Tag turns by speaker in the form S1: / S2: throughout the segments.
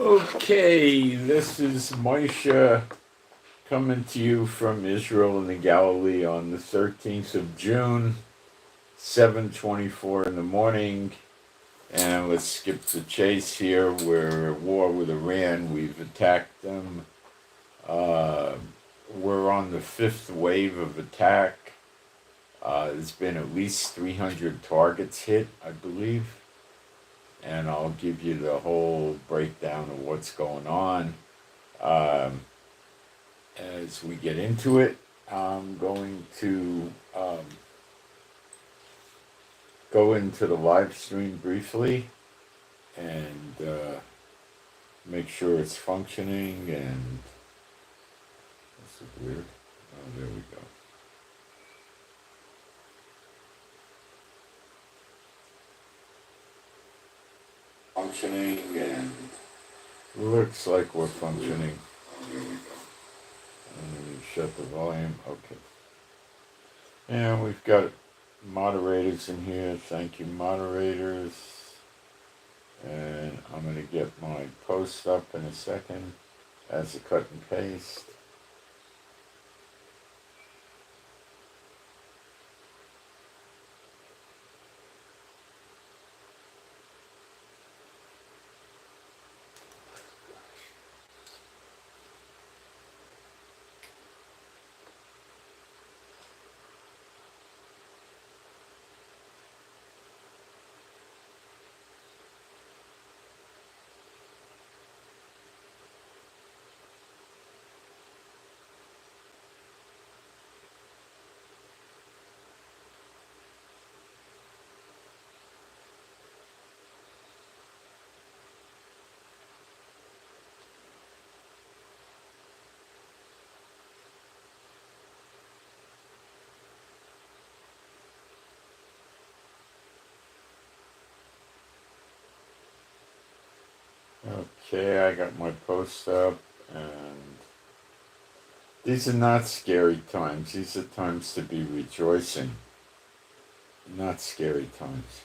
S1: Okay, this is Moshe coming to you from Israel and the Galilee on the 13th of June, 7:24 in the morning. And let's skip the chase here. We're at war with Iran. We've attacked them. We're on the fifth wave of attack. There's been at least 300 targets hit, I believe. And I'll give you the whole breakdown of what's going on. As we get into it, I'm going to go into the live stream briefly and make sure it's functioning. And this is weird. Oh, there we go. Functioning, and looks like we're functioning. There we go. Let me shut the volume. Okay. And we've got moderators in here. Thank you, moderators. And I'm going to get my post up in a second as a cut and paste. Okay, I got my post up, and these are not scary times. These are times to be rejoicing, not scary times.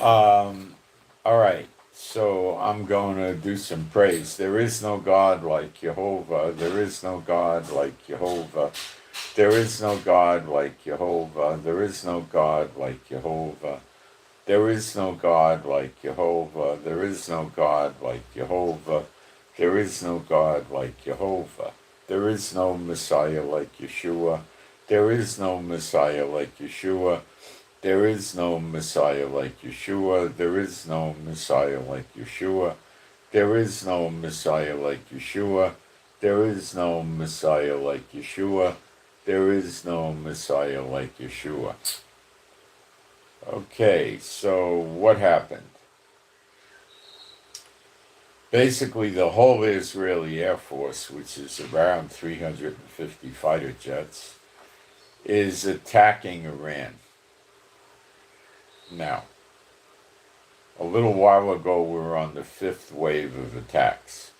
S1: All right, so I'm going to do some praise. There is no God like Jehovah. There is no God like Jehovah. There is no God like Jehovah. There is no God like Jehovah. There is no God like Jehovah. There is no God like Jehovah. There is no God like Jehovah. There is no Messiah like Yeshua. There is no Messiah like Yeshua. There is no Messiah like Yeshua. There is no Messiah like Yeshua. There is no Messiah like Yeshua. There is no Messiah like Yeshua. There is no Messiah like Yeshua. Okay, so what happened? Basically, the whole Israeli Air Force, which is around 350 fighter jets, is attacking Iran. Now, a little while ago, we were on the fifth wave of attacks.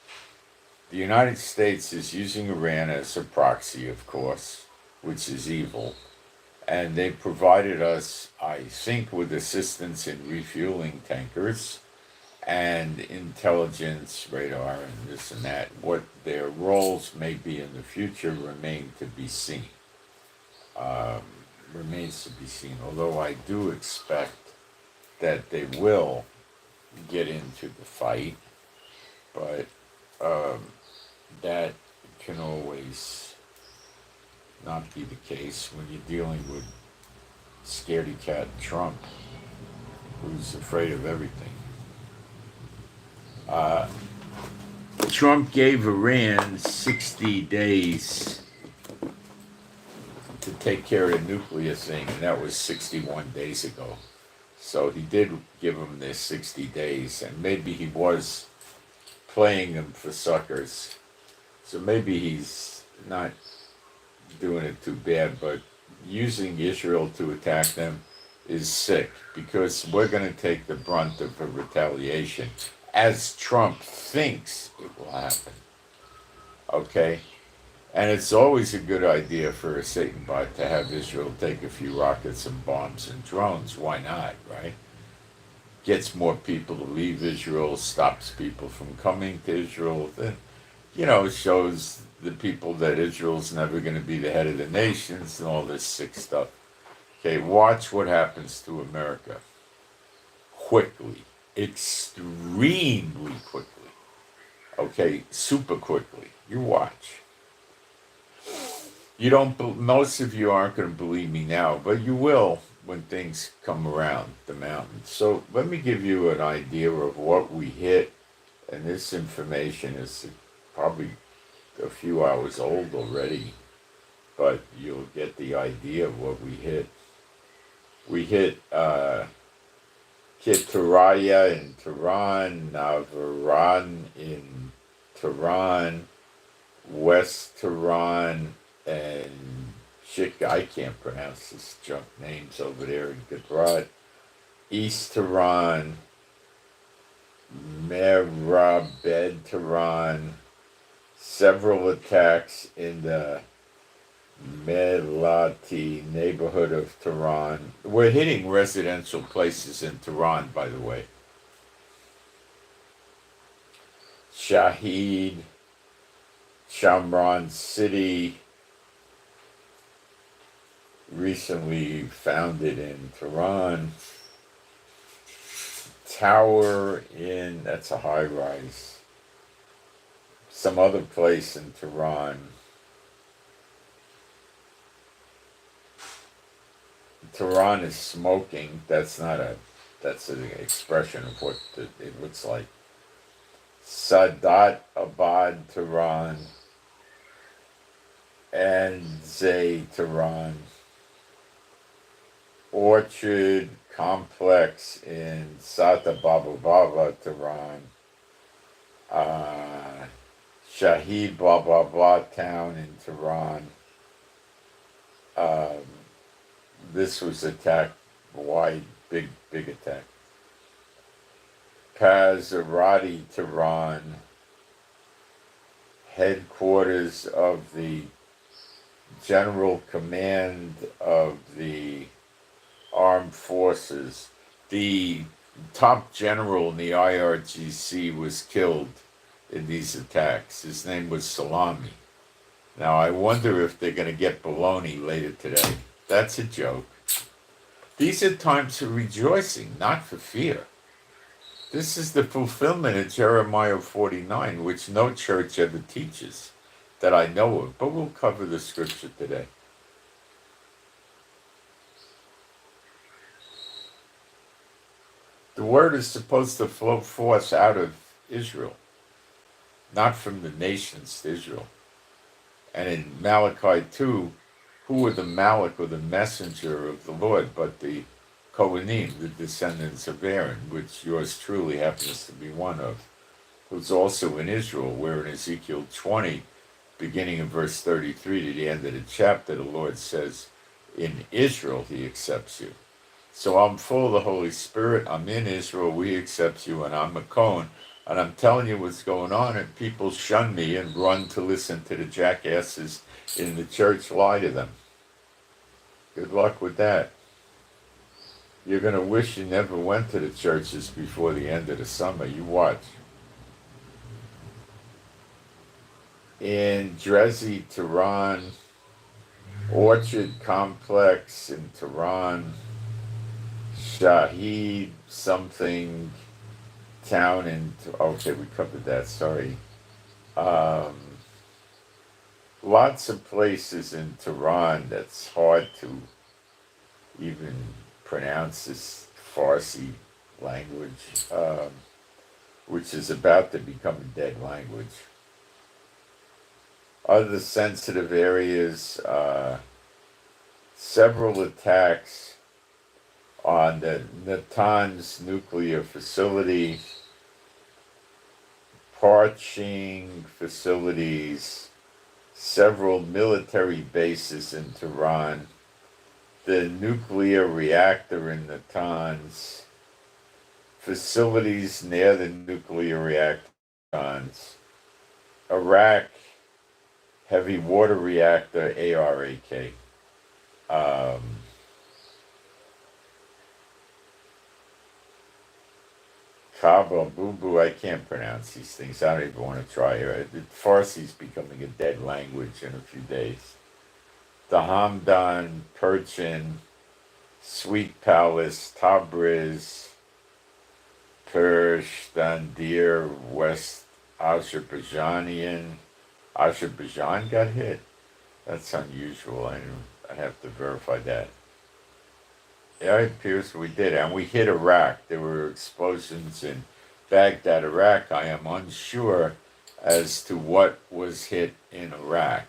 S1: The United States is using Iran as a proxy, of course, which is evil. And they provided us, I think, with assistance in refueling tankers and intelligence radar and this and that. What their roles may be in the future remains to be seen. Although I do expect that they will get into the fight, but that can always not be the case when you're dealing with scaredy cat Trump, who's afraid of everything. Trump gave Iran 60 days to take care of the nuclear thing, and that was 61 days ago. So he did give them this 60 days, and maybe he was playing them for suckers. So maybe he's not doing it too bad, but using Israel to attack them is sick, because we're going to take the brunt of a retaliation, as Trump thinks it will happen. Okay? And it's always a good idea for a Satan bot to have Israel take a few rockets and bombs and drones. Why not, right? gets more people to leave Israel, stops people from coming to Israel, then, you know, shows the people that Israel's never going to be the head of the nations and all this sick stuff. Okay, watch what happens to America. Quickly. Extremely quickly. Okay, super quickly. You watch. You don't. Most of you aren't going to believe me now, but you will when things come around the mountain. So let me give you an idea of what we hit, and this information is probably a few hours old already, but you'll get the idea of what we hit. We hit Keturaya in Tehran, Navaran in Tehran, West Tehran, and I can't pronounce this junk names over there in Gudrot, East Tehran, Merabed Tehran, several attacks in the Melati neighborhood of Tehran. We're hitting residential places in Tehran, by the way. Shahid, Shamran City, recently founded in Tehran. Tower that's a high rise. Some other place in Tehran. Tehran is smoking. That's an expression of what it looks like. Sadat Abad, Tehran, and Zay, Tehran. Orchard Complex in Satabababa, Tehran. Shahid blah blah blah town in Tehran. This was attacked wide, big attack. Pazarati, Tehran, headquarters of the General Command of the Armed Forces. The top general in the IRGC was killed in these attacks. His name was Salami. Now, I wonder if they're going to get baloney later today. That's a joke. These are times for rejoicing, not for fear. This is the fulfillment of Jeremiah 49, which no church ever teaches that I know of, but we'll cover the scripture today. The word is supposed to flow forth out of Israel, not from the nations to Israel. And in Malachi 2, who were the Malach or the messenger of the Lord but the Kohanim, the descendants of Aaron, which yours truly happens to be one of, who's also in Israel, where in Ezekiel 20, beginning in verse 33 to the end of the chapter, the Lord says, in Israel he accepts you. So I'm full of the Holy Spirit, I'm in Israel, we accept you, and I'm a Cohen, and I'm telling you what's going on, and people shun me and run to listen to the jackasses in the church lie to them. Good luck with that. You're going to wish you never went to the churches before the end of the summer. You watch. In Dresy, Tehran, Orchard Complex in Tehran, Shahid something town in, okay, we covered that, sorry. Lots of places in Tehran that's hard to even pronounce this Farsi language, which is about to become a dead language. Other sensitive areas, several attacks on the Natanz nuclear facility, parching facilities, several military bases in Tehran, the nuclear reactor in Natanz, facilities near the nuclear reactors, Iraq, heavy water reactor, ARAK. Kaba, Boo Boo, I can't pronounce these things. I don't even want to try it. Farsi's becoming a dead language in a few days. The Hamdan, Perchin, Sweet Palace, Tabriz, Persh, Dandir, West Azerbaijanian. Azerbaijan got hit. That's unusual. I have to verify that. Yeah, it appears we did. And we hit Iraq. There were explosions in Baghdad, Iraq. I am unsure as to what was hit in Iraq.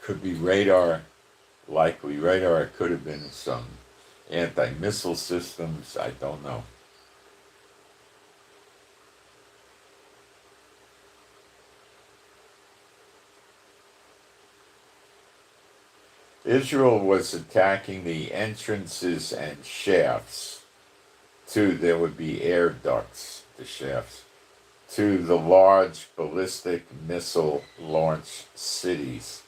S1: Could be radar, likely radar. It could have been some anti-missile systems. I don't know. Israel was attacking the entrances and shafts there would be air ducts, the shafts, to the large ballistic missile launch cities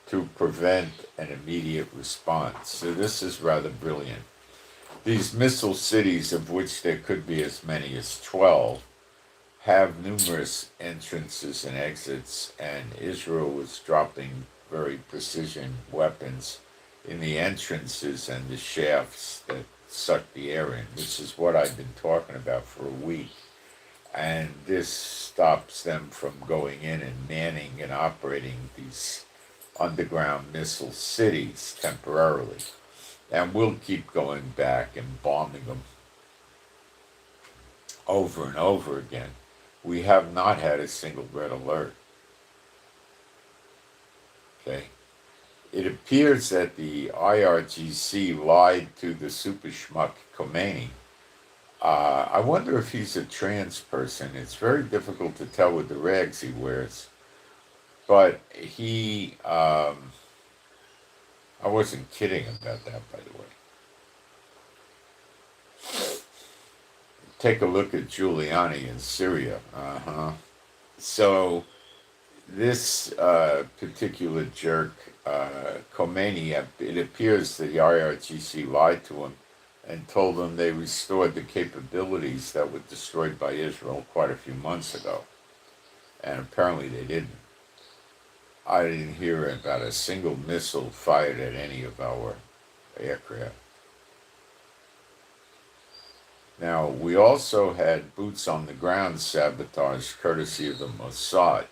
S1: to prevent an immediate response. So this is rather brilliant. These missile cities, of which there could be as many as 12, have numerous entrances and exits, and Israel was dropping very precision weapons in the entrances and the shafts that suck the air in, which is what I've been talking about for a week. And this stops them from going in and manning and operating these underground missile cities temporarily. And we'll keep going back and bombing them over and over again. We have not had a single red alert. Okay. It appears that the IRGC lied to the super schmuck Khomeini. I wonder if he's a trans person. It's very difficult to tell with the rags he wears. But I wasn't kidding about that, by the way. Take a look at Giuliani in Syria. So this particular jerk, Khomeini, it appears that the IRGC lied to him and told them they restored the capabilities that were destroyed by Israel quite a few months ago. And apparently they didn't. I didn't hear about a single missile fired at any of our aircraft. Now, we also had boots on the ground sabotage courtesy of the Mossad.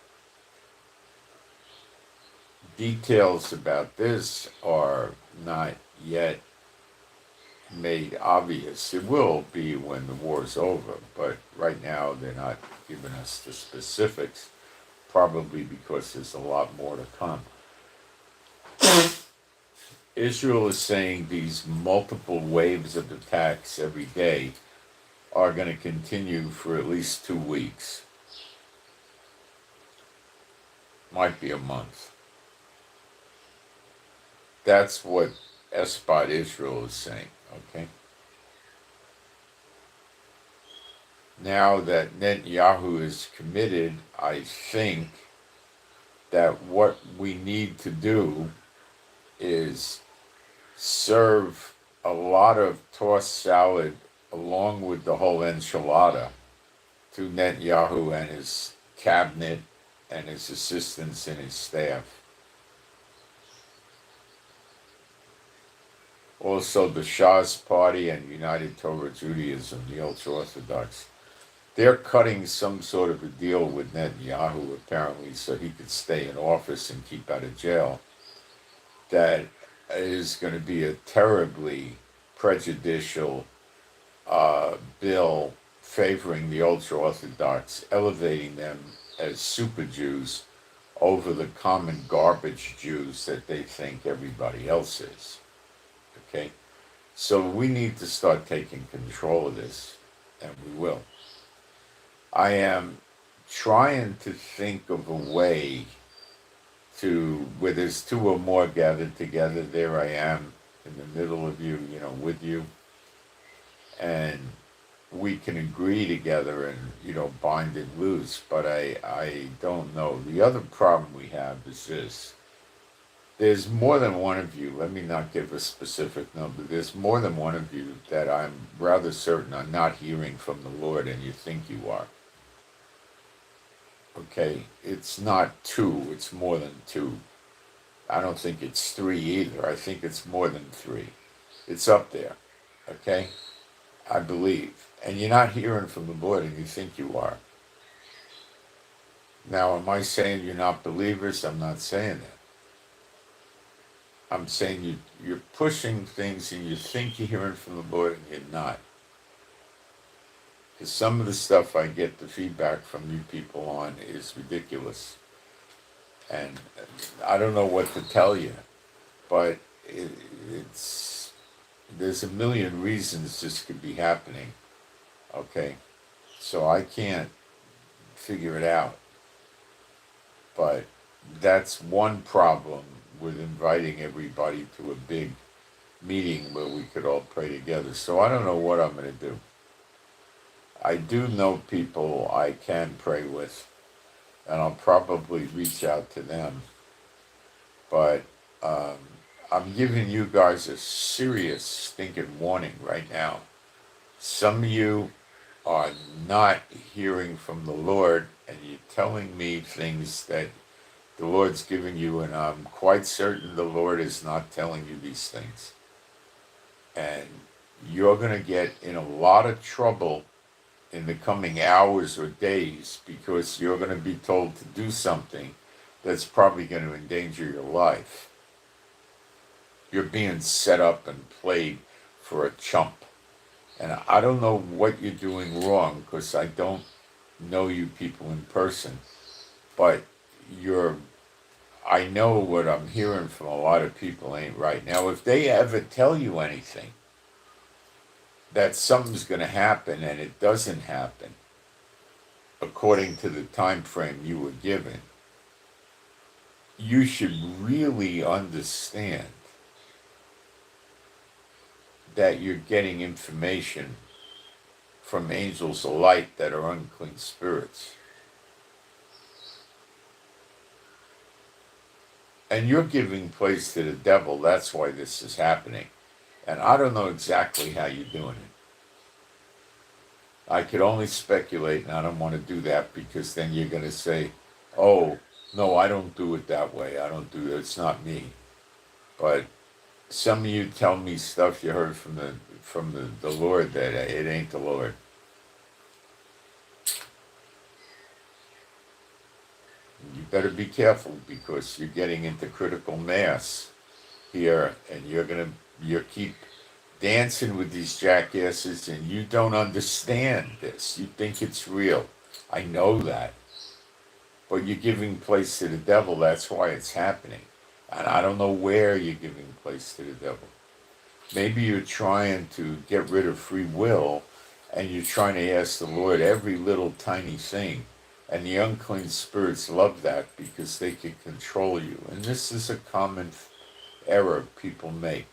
S1: Details about this are not yet made obvious. It will be when the war's over, but right now they're not giving us the specifics, probably because there's a lot more to come. Israel is saying these multiple waves of attacks every day are going to continue for at least 2 weeks. Might be a month. That's what Espot Israel is saying, okay? Now that Netanyahu is committed, I think that what we need to do is serve a lot of tossed salad along with the whole enchilada to Netanyahu and his cabinet and his assistants and his staff. Also, the Shah's Party and United Torah Judaism, the ultra-Orthodox, they're cutting some sort of a deal with Netanyahu, apparently, so he could stay in office and keep out of jail. That is going to be a terribly prejudicial bill favoring the ultra-Orthodox, elevating them as super Jews over the common garbage Jews that they think everybody else is. Okay? So we need to start taking control of this, and we will. I am trying to think of a way to, where there's 2 or more gathered together, there I am in the middle of you, with you, and we can agree together and, bind it loose, but I don't know. The other problem we have is this. there's more than one of you. Let me not give a specific number. There's more than one of you that I'm rather certain are not hearing from the Lord, and you think you are. Okay, it's not two, it's more than two. I don't think it's three either. I think it's more than three. It's up there, okay? I believe. And you're not hearing from the Lord, and you think you are. Now, am I saying you're not believers? I'm not saying that. I'm saying you're pushing things and you think you're hearing from the Lord and you're not. Because some of the stuff I get the feedback from you people on is ridiculous. And I don't know what to tell you, but there's a million reasons this could be happening. Okay? So I can't figure it out. But that's one problem with inviting everybody to a big meeting where we could all pray together. So I don't know what I'm going to do. I do know people I can pray with, and I'll probably reach out to them. But I'm giving you guys a serious stinking warning right now. Some of you are not hearing from the Lord, and you're telling me things that the Lord's giving you, and I'm quite certain the Lord is not telling you these things. And you're going to get in a lot of trouble in the coming hours or days because you're going to be told to do something that's probably going to endanger your life. You're being set up and played for a chump. And I don't know what you're doing wrong because I don't know you people in person, but I know what I'm hearing from a lot of people ain't right. Now, if they ever tell you anything, that something's going to happen and it doesn't happen according to the time frame you were given, you should really understand that you're getting information from angels of light that are unclean spirits. And you're giving place to the devil. That's why this is happening. And I don't know exactly how you're doing it. I could only speculate, and I don't want to do that because then you're going to say, oh, no, I don't do it that way. I don't do it. It's not me. But some of you tell me stuff you heard from the Lord that it ain't the Lord. You better be careful because you're getting into critical mass here, and you keep dancing with these jackasses, and you don't understand this. You think it's real. I know that. But you're giving place to the devil. That's why it's happening. And I don't know where you're giving place to the devil. Maybe you're trying to get rid of free will, and you're trying to ask the Lord every little tiny thing. And the unclean spirits love that because they can control you. And this is a common error people make.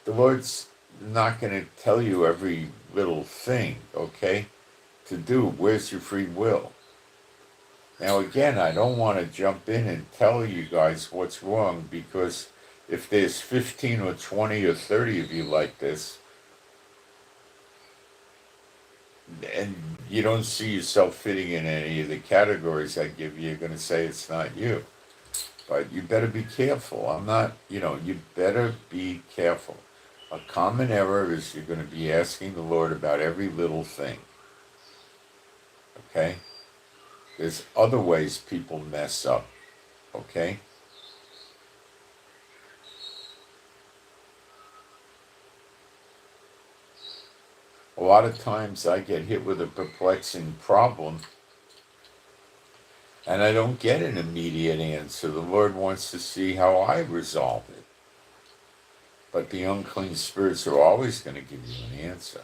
S1: The Lord's not going to tell you every little thing, okay, to do. Where's your free will? Now, again, I don't want to jump in and tell you guys what's wrong because if there's 15 or 20 or 30 of you like this, and you don't see yourself fitting in any of the categories I give you, you're going to say it's not you. But you better be careful. You better be careful. A common error is you're going to be asking the Lord about every little thing. Okay? There's other ways people mess up. Okay? A lot of times I get hit with a perplexing problem and I don't get an immediate answer. The Lord wants to see how I resolve it. But the unclean spirits are always going to give you an answer.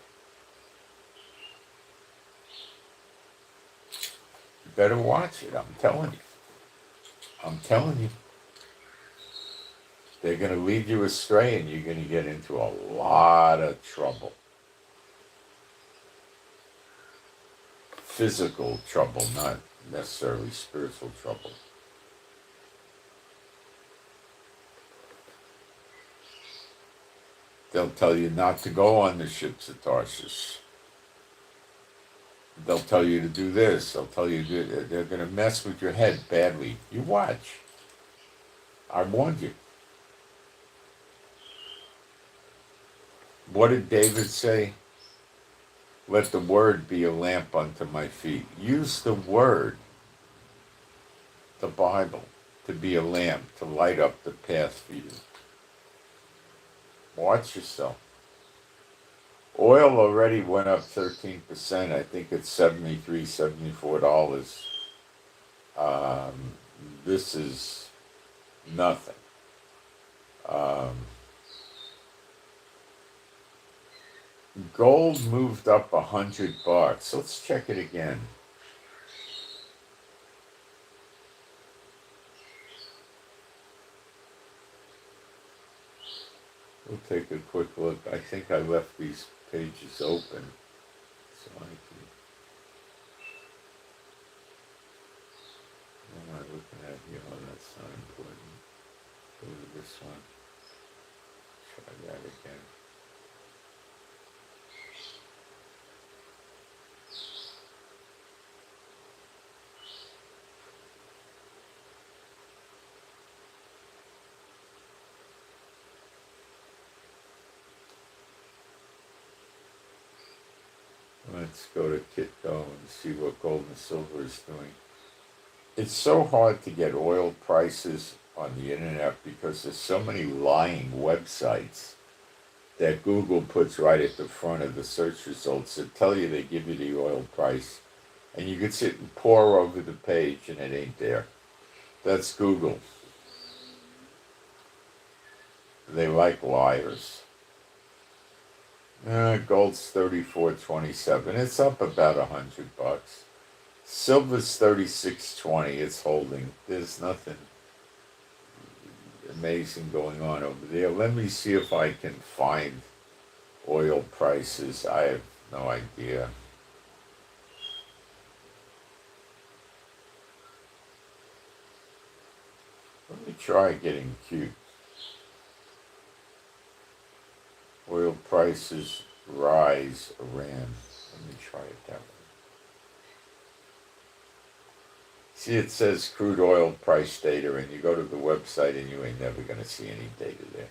S1: You better watch it, I'm telling you. I'm telling you. They're going to lead you astray and you're going to get into a lot of trouble. Physical trouble, not necessarily spiritual trouble. They'll tell you not to go on the ships of Tarshish. They'll tell you to do this. They'll tell you they're going to mess with your head badly. You watch. I warned you. What did David say? Let the word be a lamp unto my feet. Use the word, the Bible, to be a lamp, to light up the path for you. Watch yourself. Oil already went up 13%. I think it's $73, $74. This is nothing. Gold moved up $100. Let's check it again. We'll take a quick look. I think I left these pages open so I can. What am I looking at here? Oh, that's not important. Go to this one. Try that again. Let's go to Kitco and see what gold and silver is doing. It's so hard to get oil prices on the internet because there's so many lying websites that Google puts right at the front of the search results that tell you they give you the oil price, and you can sit and pore over the page and it ain't there. That's Google. They like liars. Gold's $34.27. It's up about $100. Silver's $36.20. It's holding. There's nothing amazing going on over there. Let me see if I can find oil prices. I have no idea. Let me try getting cute. Oil prices rise, Iran. Let me try it that way. See, it says crude oil price data, and you go to the website and you ain't never going to see any data there.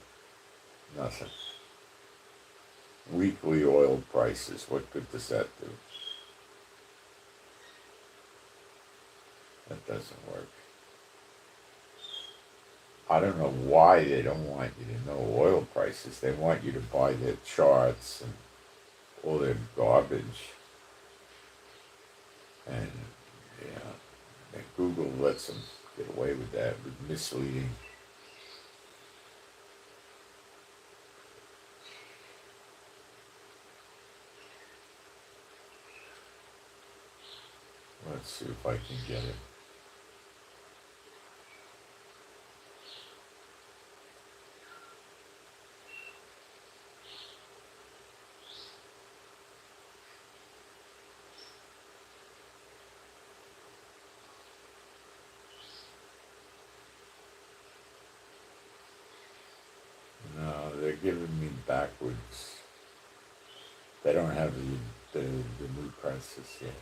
S1: Nothing. Weekly oil prices, what good does that do? That doesn't work. I don't know why they don't want you to know oil prices. They want you to buy their charts and all their garbage. And, yeah, and Google lets them get away with that, with misleading. Let's see if I can get it. They're giving me backwards. They don't have the new prices yet.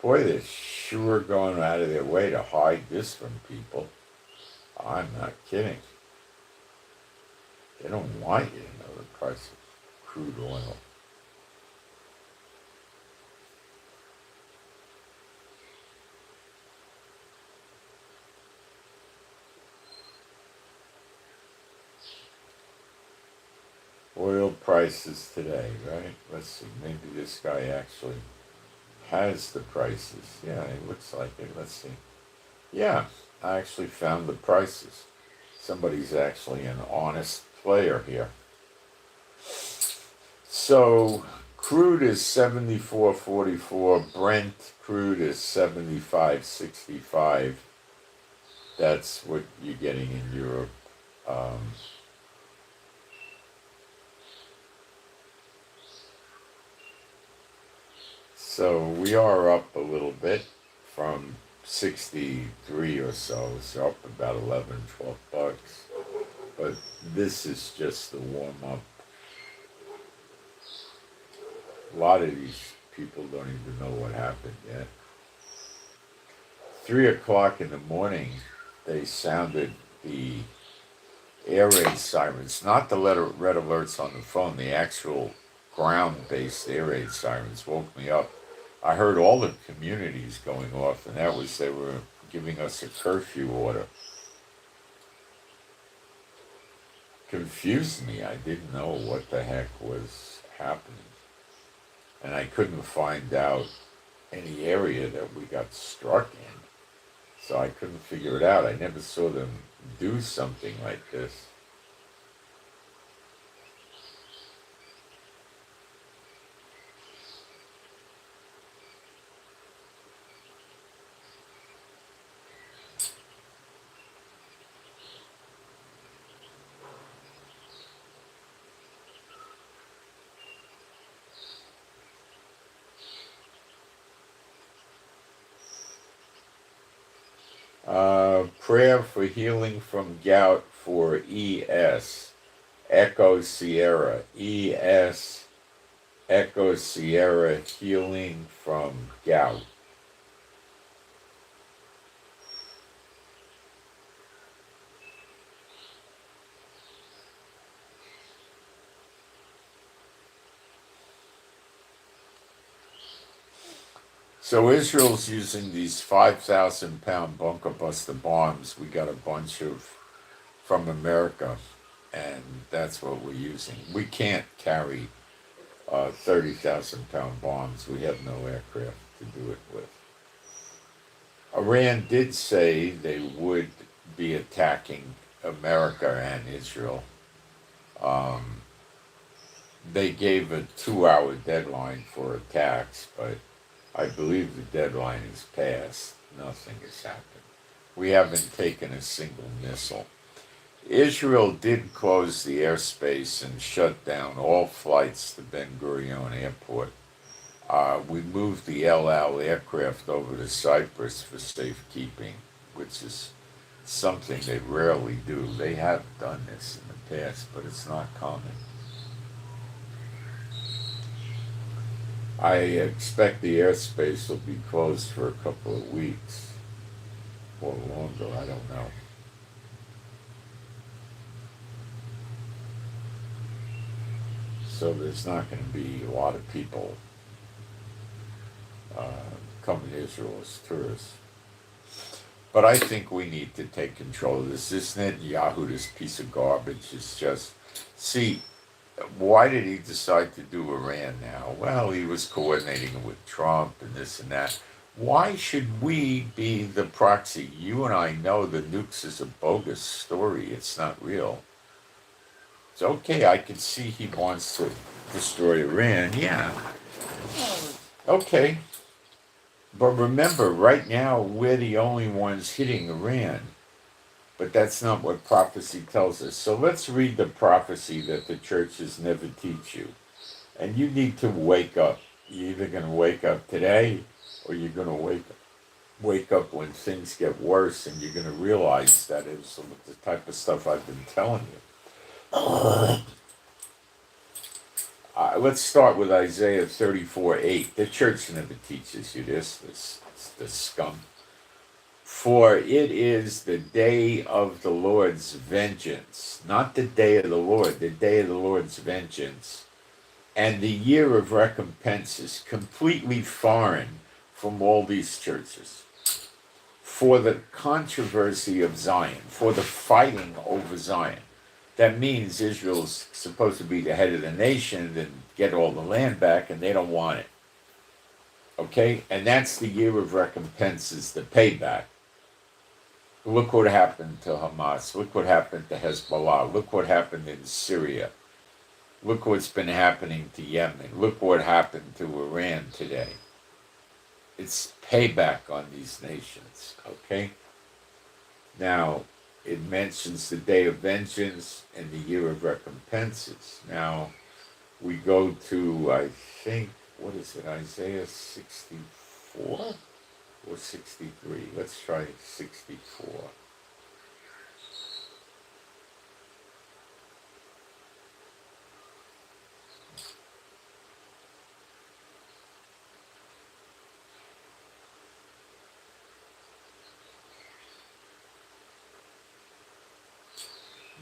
S1: Boy, they're sure going out of their way to hide this from people. I'm not kidding. They don't want you to know the price of crude oil. Oil prices today, right? Let's see, maybe this guy actually has the prices. Yeah, it looks like it. Let's see. Yeah, I actually found the prices. Somebody's actually an honest player here. So, crude is 74.44. Brent crude is 75.65. That's what you're getting in Europe. So we are up a little bit from 63 or so. So up about $11, $12. But this is just the warm-up. A lot of these people don't even know what happened yet. 3 o'clock in the morning, they sounded the air raid sirens, not the red alerts on the phone, the actual ground-based air raid sirens woke me up. I heard all the communities going off, and that was they were giving us a curfew order. Confused me. I didn't know what the heck was happening. And I couldn't find out any area that we got struck in. So I couldn't figure it out. I never saw them do something like this. Prayer for healing from gout for ES, Echo Sierra, ES, Echo Sierra, healing from gout. So Israel's using these 5,000-pound bunker buster bombs. We got a bunch of from America, and that's what we're using. We can't carry 30,000-pound bombs. We have no aircraft to do it with. Iran did say they would be attacking America and Israel. They gave a 2-hour deadline for attacks, but I believe the deadline is passed. Nothing has happened. We haven't taken a single missile. Israel did close the airspace and shut down all flights to Ben Gurion Airport. We moved the El Al aircraft over to Cyprus for safekeeping, which is something they rarely do. They have done this in the past, but it's not common. I expect the airspace will be closed for a couple of weeks or longer, I don't know. So there's not going to be a lot of people coming to Israel as tourists. But I think we need to take control of this. This Netanyahu, this piece of garbage, is just... See, why did he decide to do Iran now? Well, he was coordinating with Trump and this and that. Why should we be the proxy? You and I know the nukes is a bogus story. It's not real. It's okay, I can see he wants to destroy Iran. Yeah. Okay. But remember, right now, we're the only ones hitting Iran. But that's not what prophecy tells us. So let's read the prophecy that the churches never teach you. And you need to wake up. You're either going to wake up today, or you're going to wake up when things get worse, and you're going to realize that is the type of stuff I've been telling you. Let's start with Isaiah 34:8. The church never teaches you this scum. For it is the day of the Lord's vengeance, not the day of the Lord, the day of the Lord's vengeance. And the year of recompense is completely foreign from all these churches. For the controversy of Zion, for the fighting over Zion. That means Israel's supposed to be the head of the nation and get all the land back, and they don't want it. Okay? And that's the year of recompense, is the payback. Look what happened to Hamas. Look what happened to Hezbollah. Look what happened in Syria. Look what's been happening to Yemen. Look what happened to Iran today. It's payback on these nations, okay? Now, it mentions the day of vengeance and the year of recompenses. Now, we go to, I think, what is it, Isaiah 64? Or 63. Let's try 64.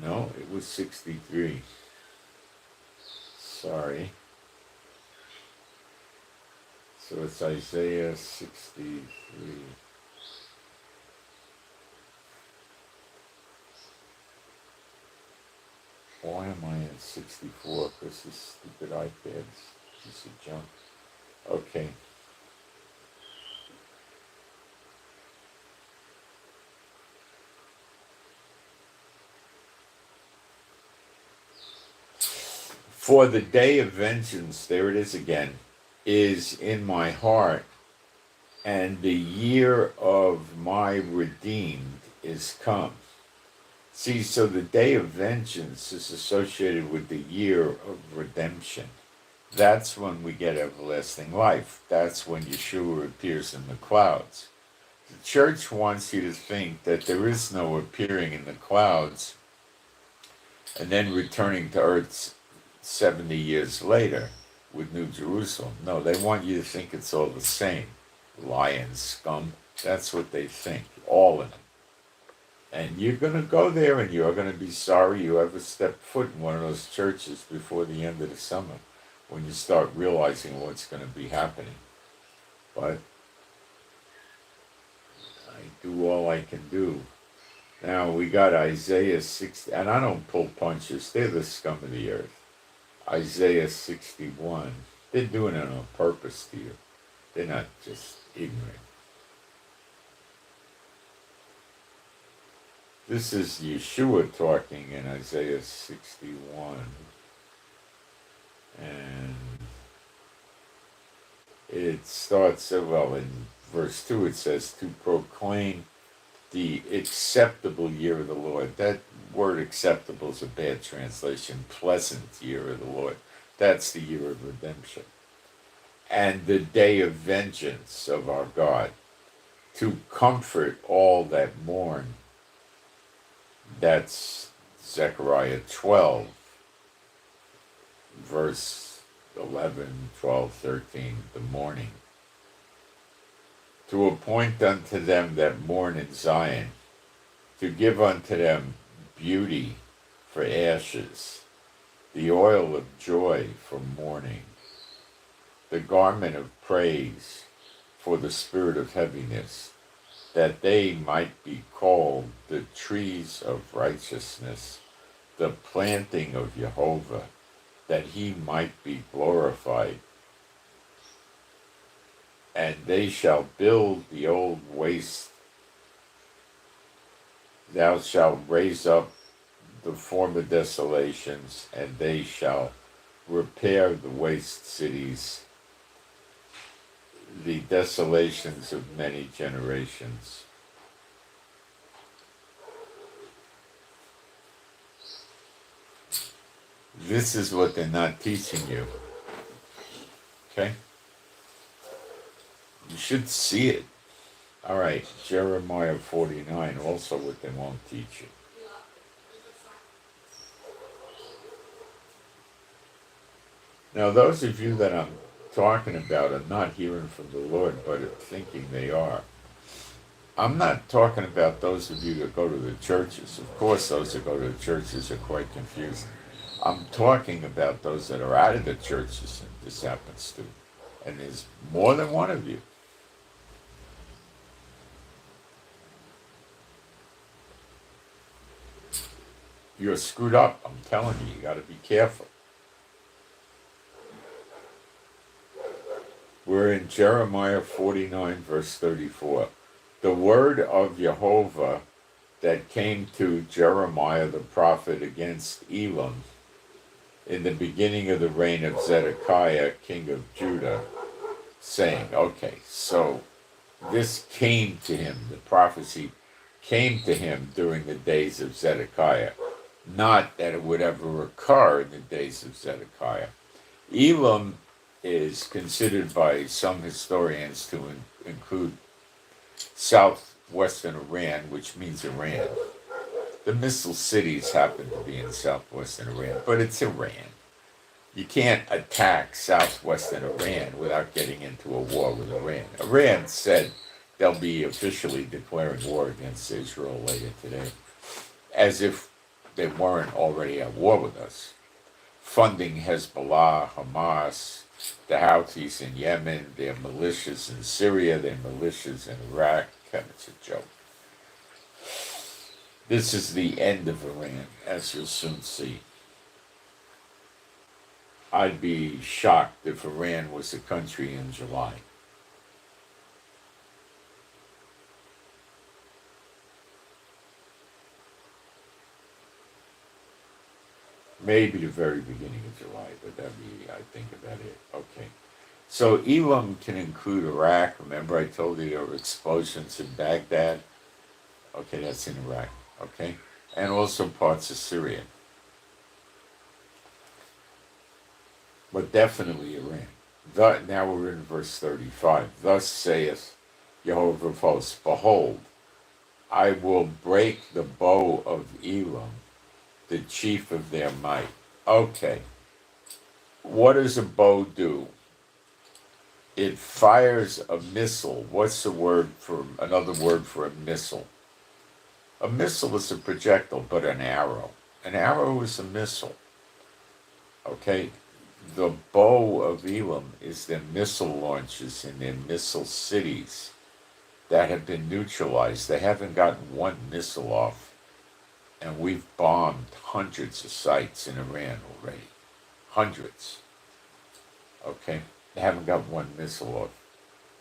S1: No, it was 63. Sorry. So it's Isaiah 63. Why am I at 64? Because this stupid iPad's a piece of junk. Okay. For the day of vengeance, there it is again, is in my heart, and the year of my redeemed is come. See, so the day of vengeance is associated with the year of redemption. That's when we get everlasting life. That's when Yeshua appears in the clouds. The church wants you to think that there is no appearing in the clouds and then returning to earth 70 years later with New Jerusalem. No, they want you to think it's all the same. Lion scum. That's what they think. All of them. And you're going to go there and you're going to be sorry you ever stepped foot in one of those churches before the end of the summer when you start realizing what's going to be happening. But I do all I can do. Now we got Isaiah 60, and I don't pull punches. They're the scum of the earth. Isaiah 61. They're doing it on purpose to you. They're not just ignorant. This is Yeshua talking in Isaiah 61. And it starts, well, in verse 2 it says, to proclaim the acceptable year of the Lord. That word acceptable is a bad translation. Pleasant year of the Lord. That's the year of redemption. And the day of vengeance of our God. To comfort all that mourn. That's Zechariah 12, verse 11, 12, 13, the mourning. To appoint unto them that mourn in Zion, to give unto them beauty for ashes, the oil of joy for mourning, the garment of praise for the spirit of heaviness, that they might be called the trees of righteousness, the planting of Jehovah, that he might be glorified. And they shall build the old waste. Thou shalt raise up the former desolations, and they shall repair the waste cities, the desolations of many generations. This is what they're not teaching you. Okay? You should see it. All right, Jeremiah 49, also what they won't teach you. Now, those of you that I'm talking about are not hearing from the Lord, but are thinking they are. I'm not talking about those of you that go to the churches. Of course, those that go to the churches are quite confused. I'm talking about those that are out of the churches and this happens to. And there's more than one of you. You're screwed up. I'm telling you, you got to be careful. We're in Jeremiah 49, verse 34. The word of Jehovah that came to Jeremiah the prophet against Edom in the beginning of the reign of Zedekiah, king of Judah, saying, okay, so this came to him, the prophecy came to him during the days of Zedekiah, not that it would ever occur in the days of Zedekiah. Elam is considered by some historians to include southwestern Iran, which means Iran. The missile cities happen to be in southwestern Iran, but it's Iran. You can't attack southwestern Iran without getting into a war with Iran. Iran said they'll be officially declaring war against Israel later today, as if they weren't already at war with us. Funding Hezbollah, Hamas, the Houthis in Yemen, their militias in Syria, their militias in Iraq. It's a joke. This is the end of Iran, as you'll soon see. I'd be shocked if Iran was a country in July. Maybe the very beginning of July, but that'd be, I think, about it. Okay. So Elam can include Iraq. Remember I told you there were explosions in Baghdad? Okay, that's in Iraq. Okay. And also parts of Syria. But definitely Iran. Now we're in verse 35. Thus saith Jehovah of hosts, behold, I will break the bow of Elam, the chief of their might. Okay. What does a bow do? It fires a missile. What's another word for a missile? A missile is a projectile, but an arrow. An arrow is a missile. Okay? The bow of Elam is their missile launches in their missile cities that have been neutralized. They haven't gotten one missile off. And we've bombed hundreds of sites in Iran already. Hundreds. Okay? They haven't got one missile off.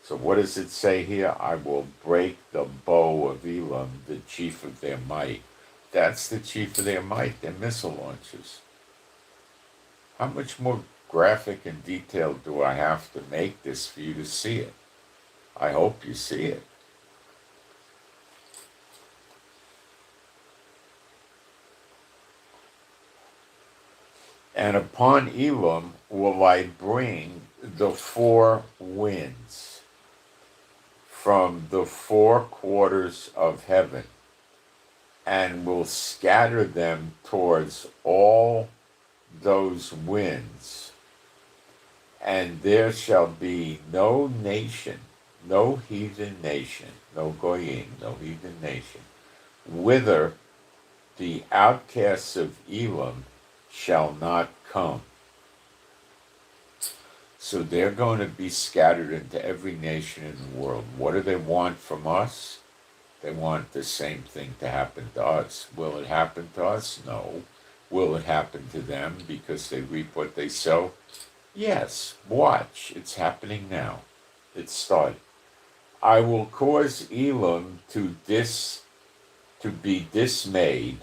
S1: So what does it say here? I will break the bow of Elam, the chief of their might. That's the chief of their might, their missile launchers. How much more graphic and detailed do I have to make this for you to see it? I hope you see it. And upon Elam will I bring the four winds from the four quarters of heaven, and will scatter them towards all those winds. And there shall be no nation, no heathen nation, no goyim, no heathen nation, whither the outcasts of Elam shall not come. So they're going to be scattered into every nation in the world. What do they want from us? They want the same thing to happen to us. Will it happen to us? No. Will it happen to them because they reap what they sow? Yes. Watch. It's happening now. It started. I will cause Elam to be dismayed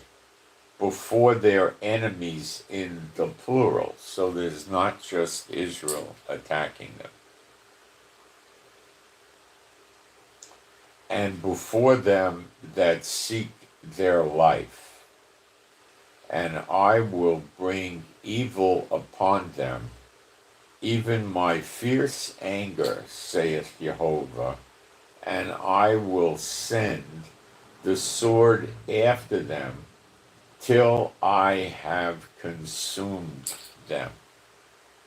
S1: before their enemies in the plural. So there's not just Israel attacking them. And before them that seek their life. And I will bring evil upon them, even my fierce anger, saith Jehovah, and I will send the sword after them, till I have consumed them.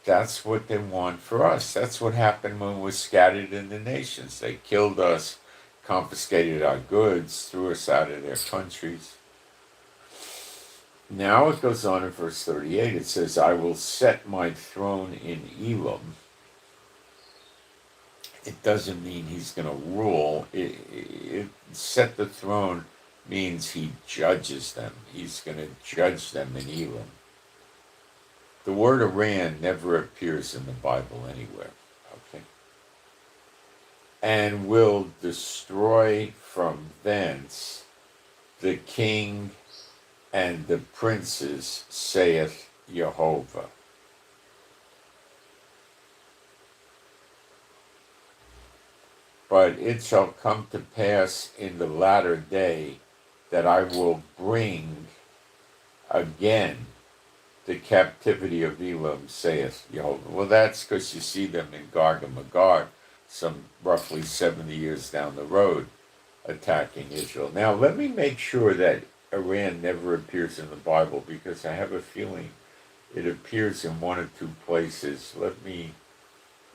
S1: That's what they want for us. That's what happened when we were scattered in the nations. They killed us, confiscated our goods, threw us out of their countries. Now it goes on in verse 38. It says, I will set my throne in Elam. It doesn't mean he's going to rule. It set the throne means he judges them. He's going to judge them in Elam. The word Iran never appears in the Bible anywhere. Okay. And will destroy from thence the king and the princes, saith Jehovah. But it shall come to pass in the latter day that I will bring again the captivity of Elam, saith Jehovah. Well, that's because you see them in Gog and Magog, some roughly 70 years down the road, attacking Israel. Now, let me make sure that Iran never appears in the Bible, because I have a feeling it appears in one or two places. Let me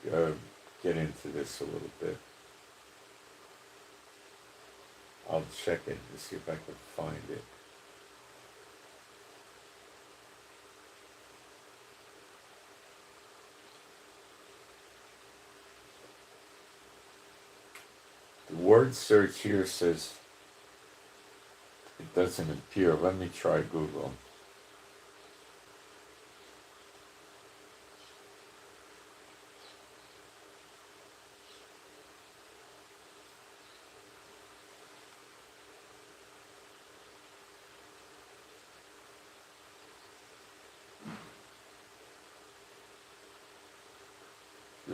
S1: get into this a little bit. I'll check it to see if I can find it. The word search here says it doesn't appear. Let me try Google.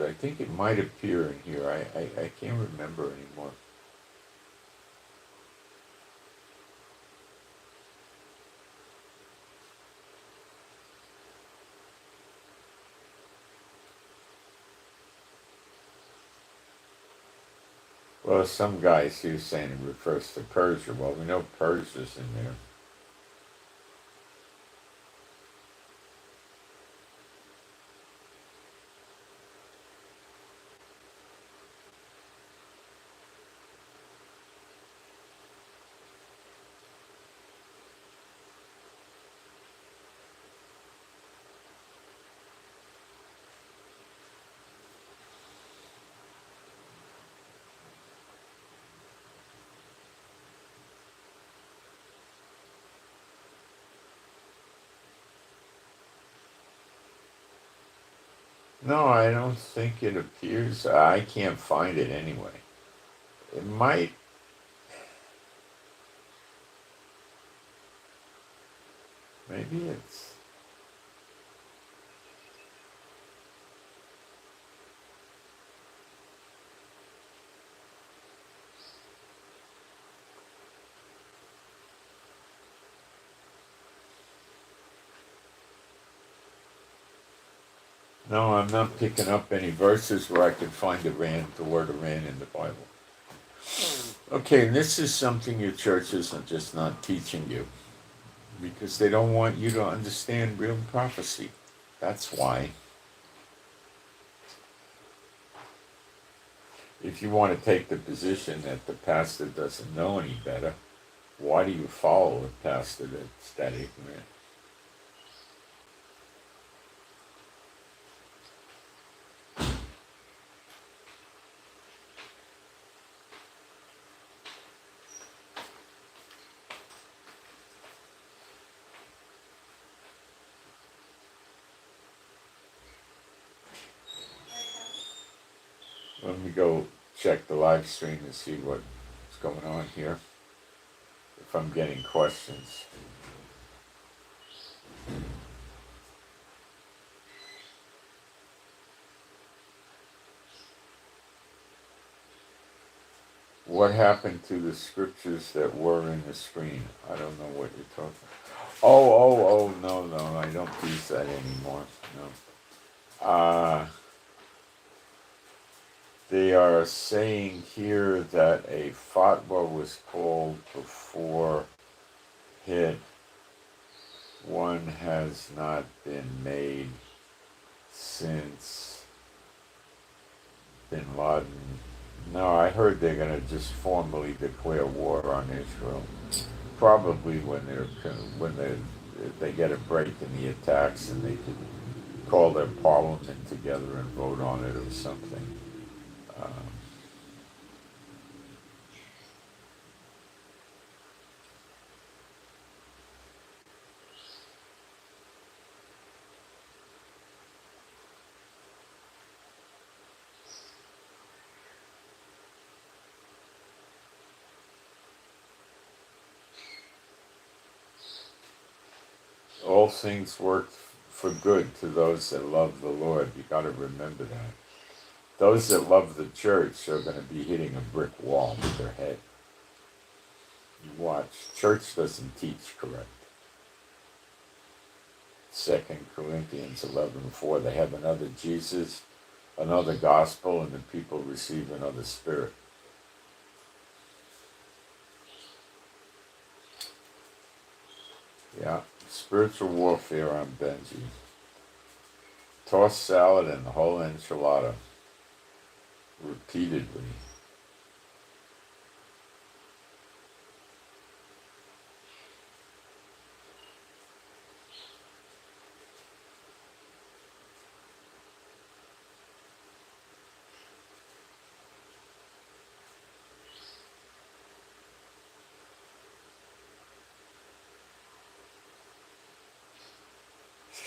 S1: I think it might appear in here. I can't remember anymore. Well, some guys here saying it refers to Persia. Well, we know Persia's in there. No, I don't think it appears. I can't find it anyway. It might. Maybe it's. No, I'm not picking up any verses where I could find Iran, the word Iran in the Bible. Okay, and this is something your church isn't just not teaching you because they don't want you to understand real prophecy. That's why. If you want to take the position that the pastor doesn't know any better, why do you follow a pastor that's that ignorant? Let me go check the live stream and see what's going on here. If I'm getting questions. What happened to the scriptures that were in the screen? I don't know what you're talking about. Oh, no, I don't use that anymore. No. They are saying here that a fatwa was called before hit. One has not been made since Bin Laden. No, I heard they're going to just formally declare war on Israel. Probably when they get a break in the attacks and they could call their parliament together and vote on it or something. All things work for good to those that love the Lord. You got to remember that. Those that love the church are going to be hitting a brick wall with their head. You watch. Church doesn't teach correct. 2 Corinthians 11:4. They have another Jesus, another gospel, and the people receive another spirit. Yeah, spiritual warfare on Benji. Tossed salad and the whole enchilada. Repeatedly.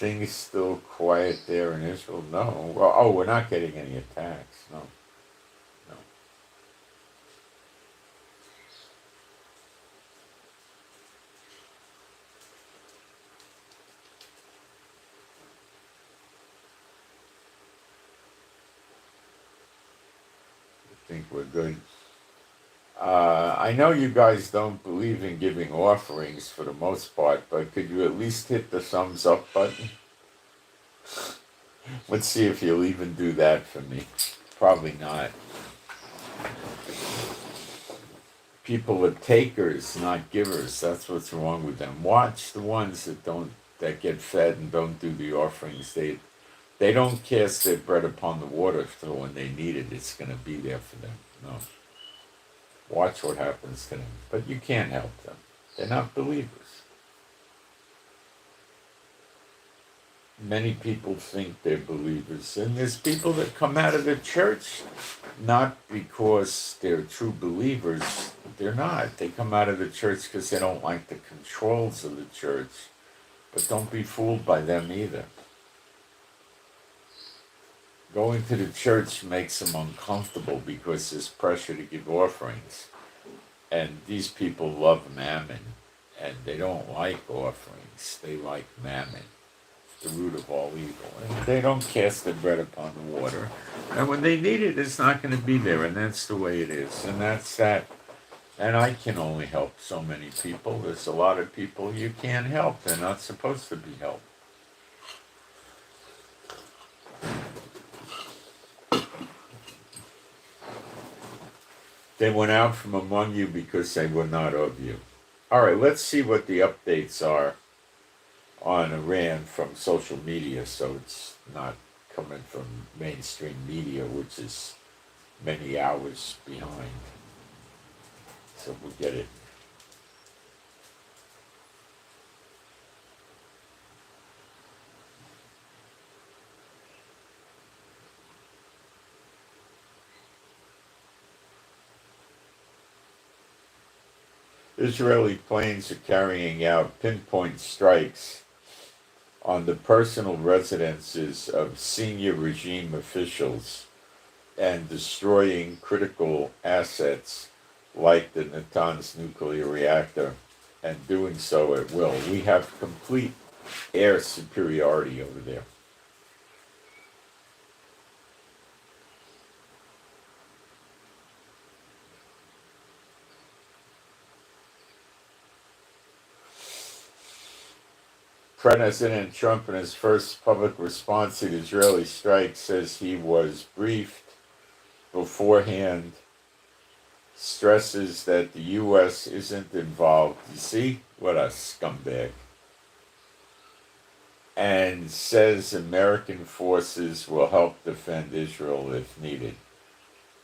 S1: things still quiet there in Israel? No. Well, oh, we're not getting any attacks. No, no. I think we're good. I know you guys don't believe in giving offerings for the most part, but could you at least hit the thumbs up button? Let's see if you'll even do that for me. Probably not. People are takers, not givers. That's what's wrong with them. Watch the ones that get fed and don't do the offerings. They don't cast their bread upon the water, so when they need it, it's going to be there for them. No. Watch what happens to them. But you can't help them. They're not believers. Many people think they're believers. And there's people that come out of the church not because they're true believers. They're not. They come out of the church because they don't like the controls of the church. But don't be fooled by them either. Going to the church makes them uncomfortable because there's pressure to give offerings. And these people love mammon, and they don't like offerings. They like mammon, the root of all evil. And they don't cast their bread upon the water. And when they need it, it's not going to be there, and that's the way it is. And that's that. And I can only help so many people. There's a lot of people you can't help. They're not supposed to be helped. They went out from among you because they were not of you. All right, let's see what the updates are on Iran from social media, so it's not coming from mainstream media, which is many hours behind. So we'll get it. Israeli planes are carrying out pinpoint strikes on the personal residences of senior regime officials and destroying critical assets like the Natanz nuclear reactor, and doing so at will. We have complete air superiority over there. President Trump, in his first public response to the Israeli strike, says he was briefed beforehand, stresses that the U.S. isn't involved. You see? What a scumbag. And says American forces will help defend Israel if needed.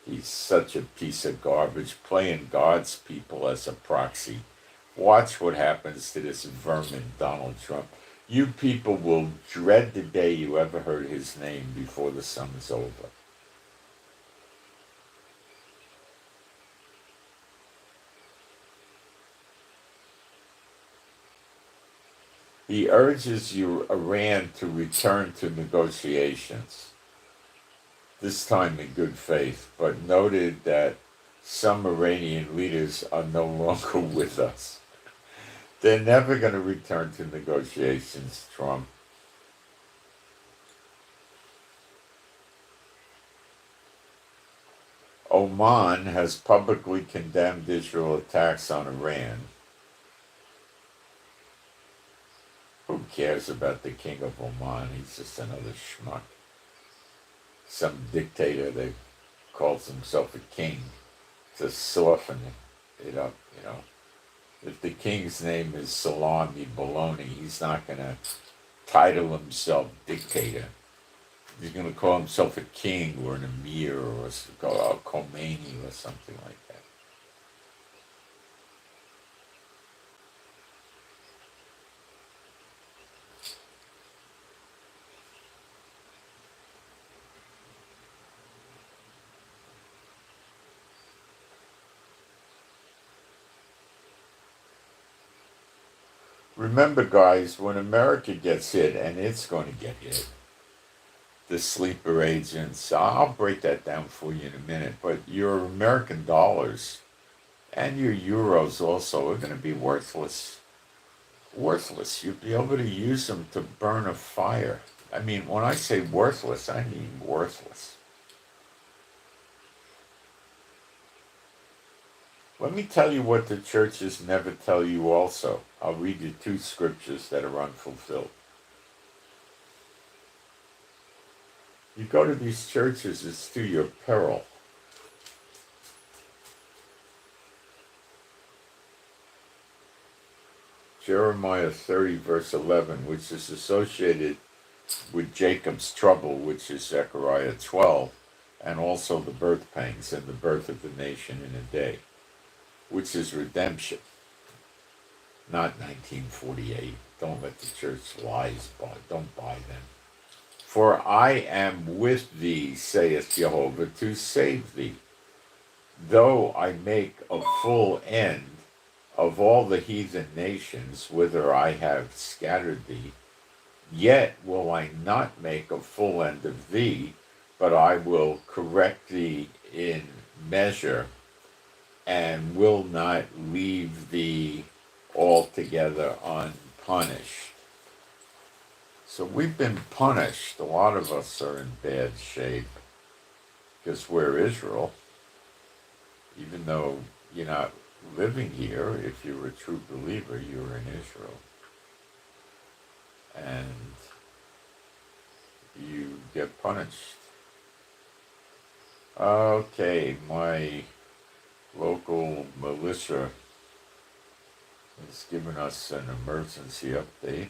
S1: He's such a piece of garbage, playing God's people as a proxy. Watch what happens to this vermin, Donald Trump. You people will dread the day you ever heard his name before the summer's over. He urges Iran to return to negotiations, this time in good faith, but noted that some Iranian leaders are no longer with us. They're never going to return to negotiations, Trump. Oman has publicly condemned Israel attacks on Iran. Who cares about the king of Oman? He's just another schmuck. Some dictator that calls himself a king to soften it up, you know. If the king's name is Salami Baloney, he's not going to title himself dictator. He's going to call himself a king or an emir or a Khomeini or something like that. Remember, guys, when America gets hit, and it's going to get hit, the sleeper agents, I'll break that down for you in a minute, but your American dollars and your euros also are going to be worthless. Worthless. You'll be able to use them to burn a fire. I mean, when I say worthless, I mean worthless. Let me tell you what the churches never tell you also. I'll read you two scriptures that are unfulfilled. You go to these churches, it's to your peril. Jeremiah 30, verse 11, which is associated with Jacob's trouble, which is Zechariah 12, and also the birth pangs and the birth of the nation in a day, which is redemption, not 1948. Don't let the church lies buy, don't buy them. For I am with thee, saith Jehovah, to save thee. Though I make a full end of all the heathen nations whither I have scattered thee, yet will I not make a full end of thee, but I will correct thee in measure, and will not leave thee altogether unpunished. So we've been punished. A lot of us are in bad shape because we're Israel. Even though you're not living here, if you're a true believer, you're in Israel. And you get punished. Okay, my local militia is giving us an emergency update.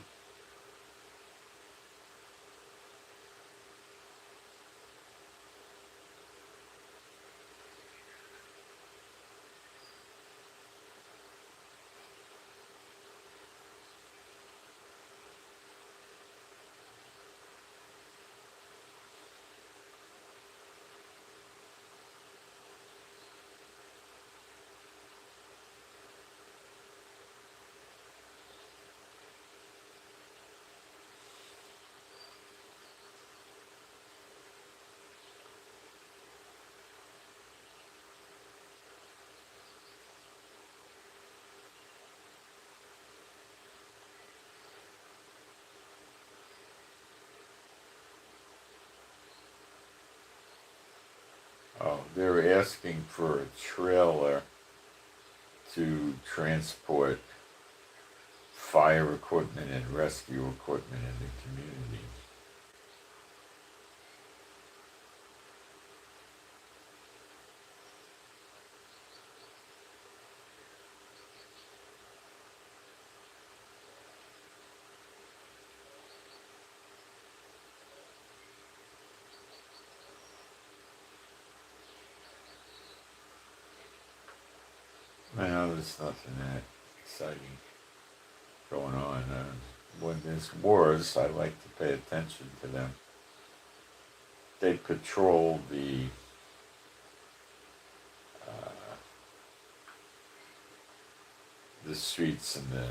S1: Oh, they're asking for a trailer to transport fire equipment and rescue equipment in the community. Well, there's nothing that exciting going on. When there's wars, I like to pay attention to them. They patrol the streets in the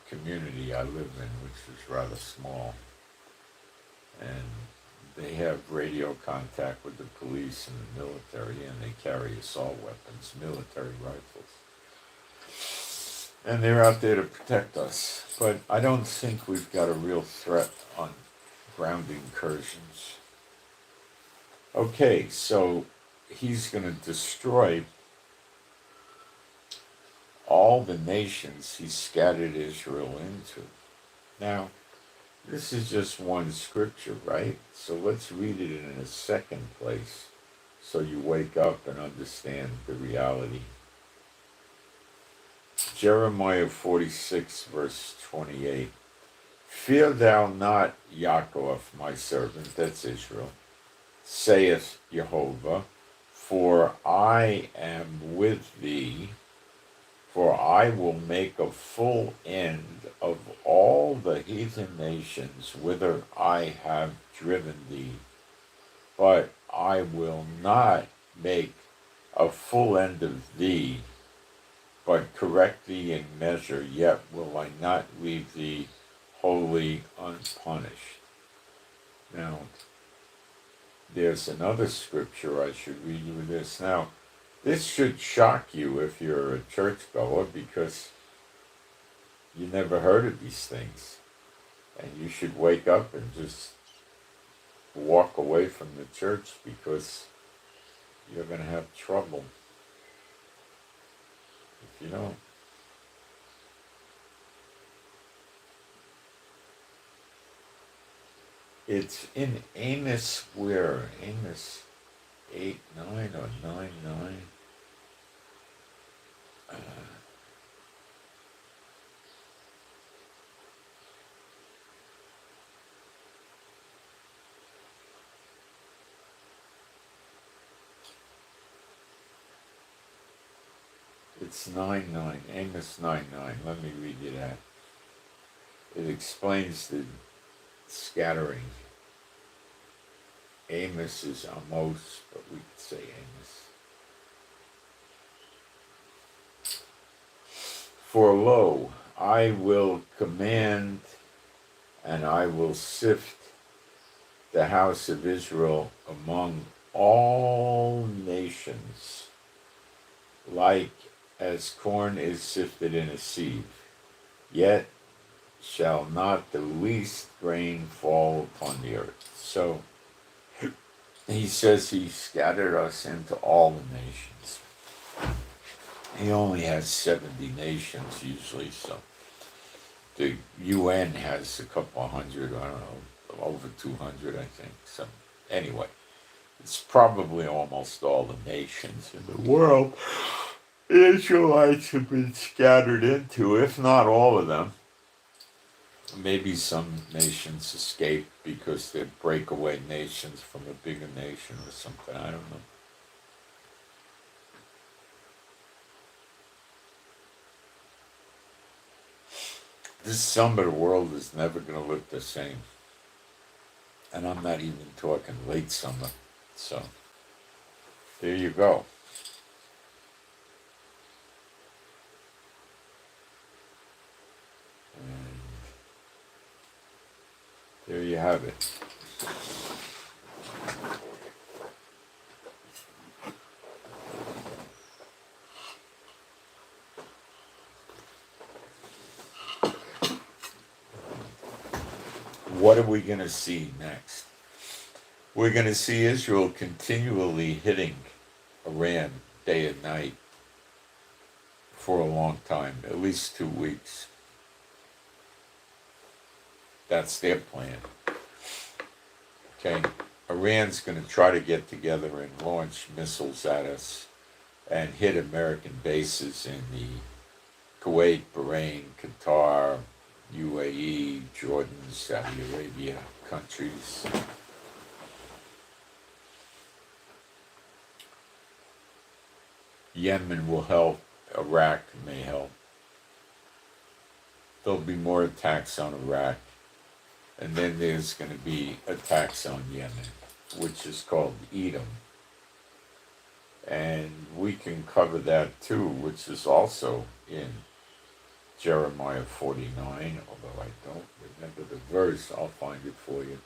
S1: community I live in, which is rather small, and they have radio contact with the police and the military, and they carry assault weapons, military rifles. And they're out there to protect us. But I don't think we've got a real threat on ground incursions. Okay, so he's going to destroy all the nations he scattered Israel into. Now, this is just one scripture, right? So let's read it in a second place so you wake up and understand the reality. Jeremiah 46, verse 28. Fear thou not, Yaakov, my servant, that's Israel, saith Jehovah, for I am with thee, for I will make a full end of all the heathen nations whither I have driven thee, but I will not make a full end of thee, but correct thee in measure, yet will I not leave thee wholly unpunished. Now, there's another scripture I should read you this. Now, this should shock you if you're a churchgoer because you never heard of these things. And you should wake up and just walk away from the church because you're going to have trouble if you don't. It's in Amos where? Amos 8:9 or 9:9. It's 9:9. Amos 9:9. Let me read you that. It explains the scattering. Amos is Amos, but we could say Amos. For lo, I will command and I will sift the house of Israel among all nations, like as corn is sifted in a sieve. Yet shall not the least grain fall upon the earth. So he says he scattered us into all the nations. He only has 70 nations usually, so the UN has a couple hundred, I don't know, over 200, I think. So anyway, it's probably almost all the nations in the world the Israelites have been scattered into, if not all of them. Maybe some nations escape because they're breakaway nations from a bigger nation or something. I don't know. This summer, the world is never going to look the same. And I'm not even talking late summer. So, there you go. And there you have it. What are we going to see next? We're going to see Israel continually hitting Iran day and night for a long time, at least 2 weeks. That's their plan. Okay, Iran's going to try to get together and launch missiles at us and hit American bases in the Kuwait, Bahrain, Qatar, UAE, Jordan, Saudi Arabia countries. Yemen will help. Iraq may help. There'll be more attacks on Iraq. And then there's going to be attacks on Yemen, which is called Edom. And we can cover that too, which is also in Jeremiah 49, although I don't remember the verse. I'll find it for you.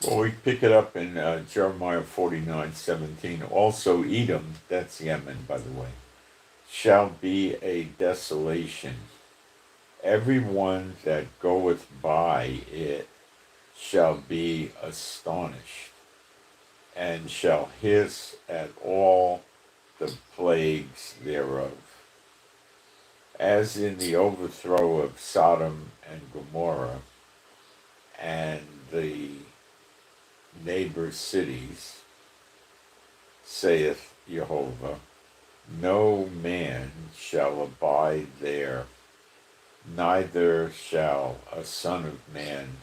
S1: Well, we pick it up in Jeremiah 49:17. Also, Edom, that's Yemen, by the way, shall be a desolation. Everyone that goeth by it shall be astonished, and shall hiss at all the plagues thereof. As in the overthrow of Sodom and Gomorrah and the neighbor cities, saith Jehovah, no man shall abide there, neither shall a son of man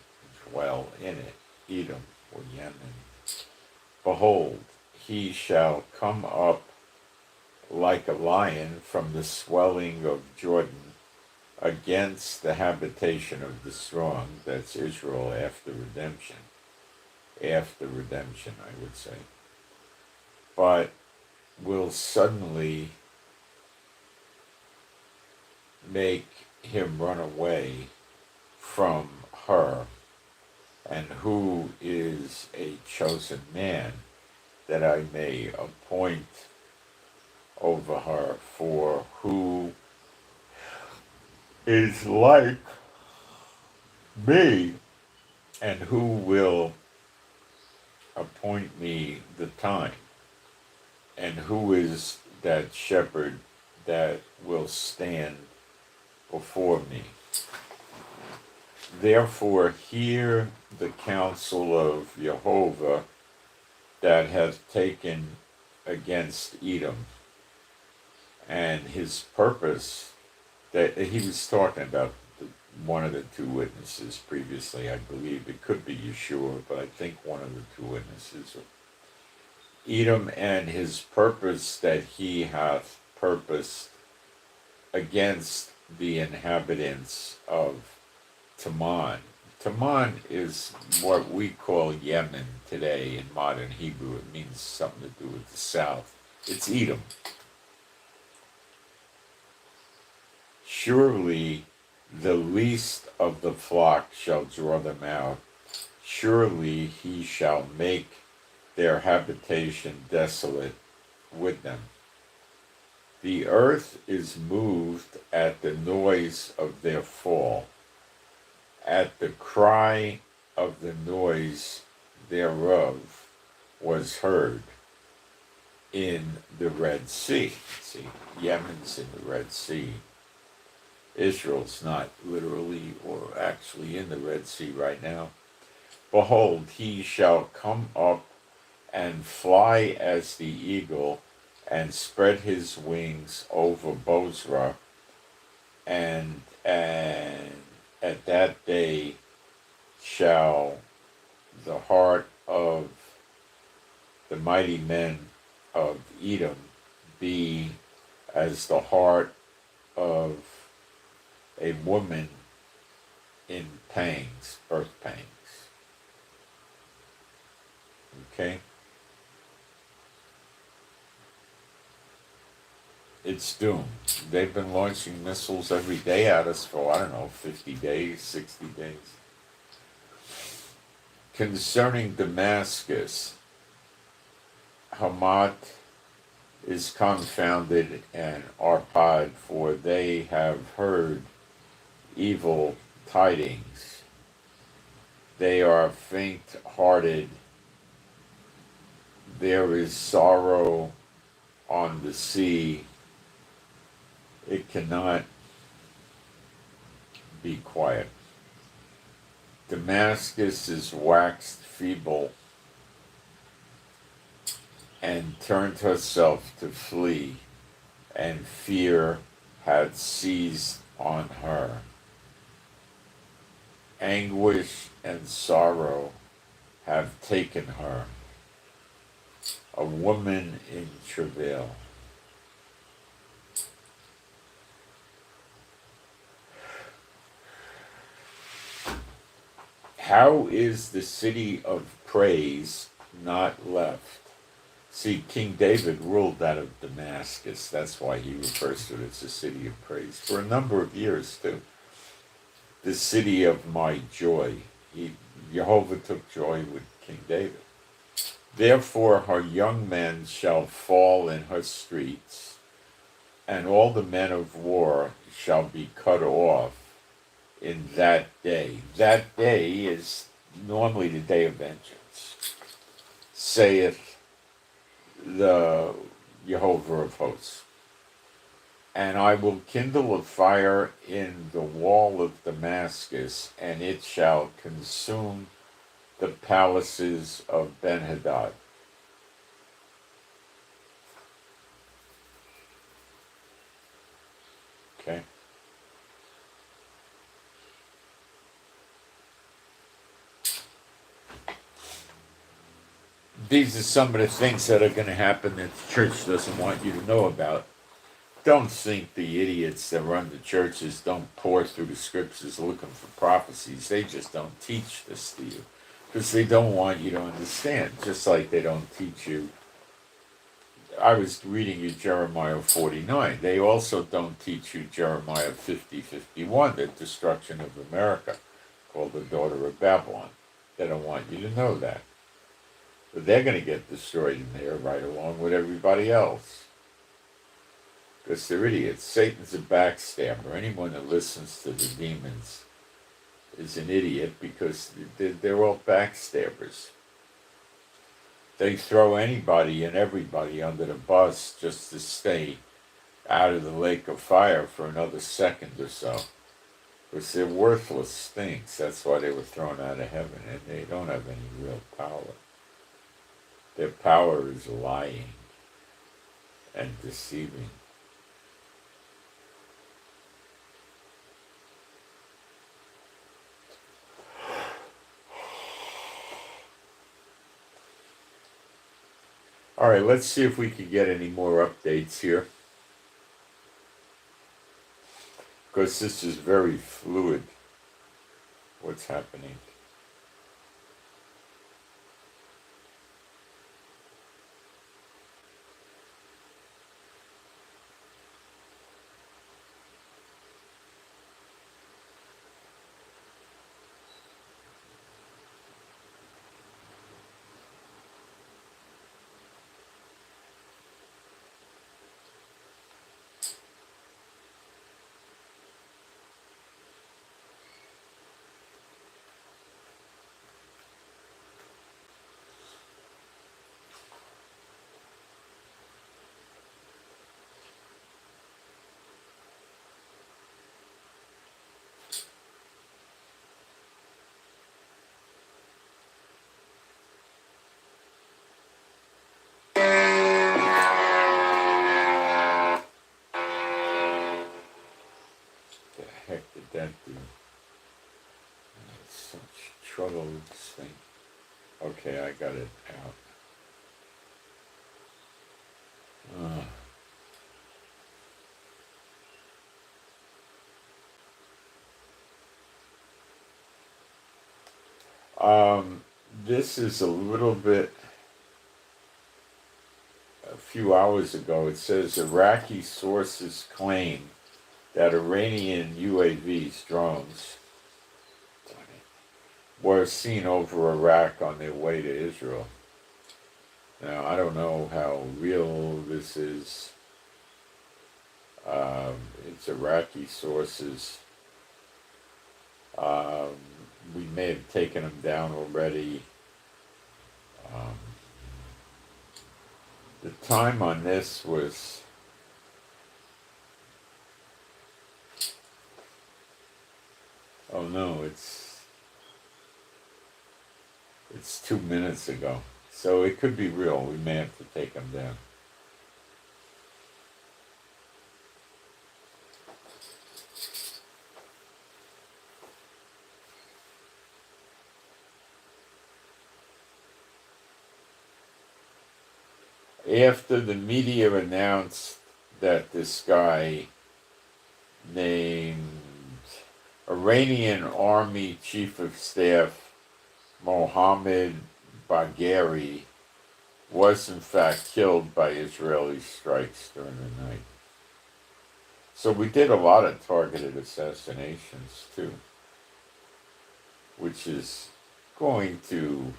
S1: dwell in it, Edom or Yemen. Behold, he shall come up like a lion from the swelling of Jordan against the habitation of the strong, that's Israel after redemption, I would say, but will suddenly make him run away from her. And who is a chosen man, that I may appoint over her? For who is like me, and who will appoint me the time? And who is that shepherd that will stand before me? Therefore hear the counsel of Jehovah that hath taken against Edom, and his purpose, that he was talking about one of the two witnesses previously, I believe. It could be Yeshua, but I think one of the two witnesses. Edom, and his purpose that he hath purposed against the inhabitants of Tehran. Tehran is what we call Yemen today in modern Hebrew. It means something to do with the south. It's Edom. Surely the least of the flock shall draw them out. Surely he shall make their habitation desolate with them. The earth is moved at the noise of their fall. At the cry of the noise thereof was heard in the Red Sea. See, Yemen's in the Red Sea. Israel's not literally or actually in the Red Sea right now. Behold, he shall come up and fly as the eagle, and spread his wings over Bozrah, and at that day shall the heart of the mighty men of Edom be as the heart of a woman in pangs, birth pangs. Okay? It's doomed. They've been launching missiles every day at us for, 50 days, 60 days. Concerning Damascus, Hamat is confounded, and Arpad, for they have heard evil tidings. They are faint-hearted. There is sorrow on the sea. It cannot be quiet. Damascus is waxed feeble and turned herself to flee, and fear had seized on her. Anguish and sorrow have taken her, a woman in travail. How is the city of praise not left? See, King David ruled out of Damascus. That's why he refers to it as the city of praise for a number of years, too. The city of my joy. Jehovah took joy with King David. Therefore her young men shall fall in her streets, and all the men of war shall be cut off in that day. That day is normally the day of vengeance, saith the Jehovah of hosts. And I will kindle a fire in the wall of Damascus, and it shall consume the palaces of Ben-Hadad. Okay? These are some of the things that are going to happen that the church doesn't want you to know about. Don't think the idiots that run the churches don't pour through the scriptures looking for prophecies. They just don't teach this to you because they don't want you to understand, just like they don't teach you. I was reading you Jeremiah 49. They also don't teach you Jeremiah 50:51, the destruction of America, called the daughter of Babylon. They don't want you to know that. But they're going to get destroyed in there right along with everybody else. Because they're idiots. Satan's a backstabber. Anyone that listens to the demons is an idiot because they're all backstabbers. They throw anybody and everybody under the bus just to stay out of the lake of fire for another second or so. Because they're worthless things. That's why they were thrown out of heaven, and they don't have any real power. Their power is lying and deceiving. All right, let's see if we can get any more updates here. Because this is very fluid, what's happening. The heck did that do? Such trouble with this thing. Okay, I got it out. This is a little bit, a few hours ago, it says Iraqi sources claim that Iranian UAVs, drones, were seen over Iraq on their way to Israel. Now, I don't know how real this is. It's Iraqi sources. We may have taken them down already. The time on this was oh no, it's 2 minutes ago. So it could be real. We may have to take them down. After the media announced that this guy named Iranian Army Chief of Staff Mohammed Bagheri was in fact killed by Israeli strikes during the night. So we did a lot of targeted assassinations too, which is going to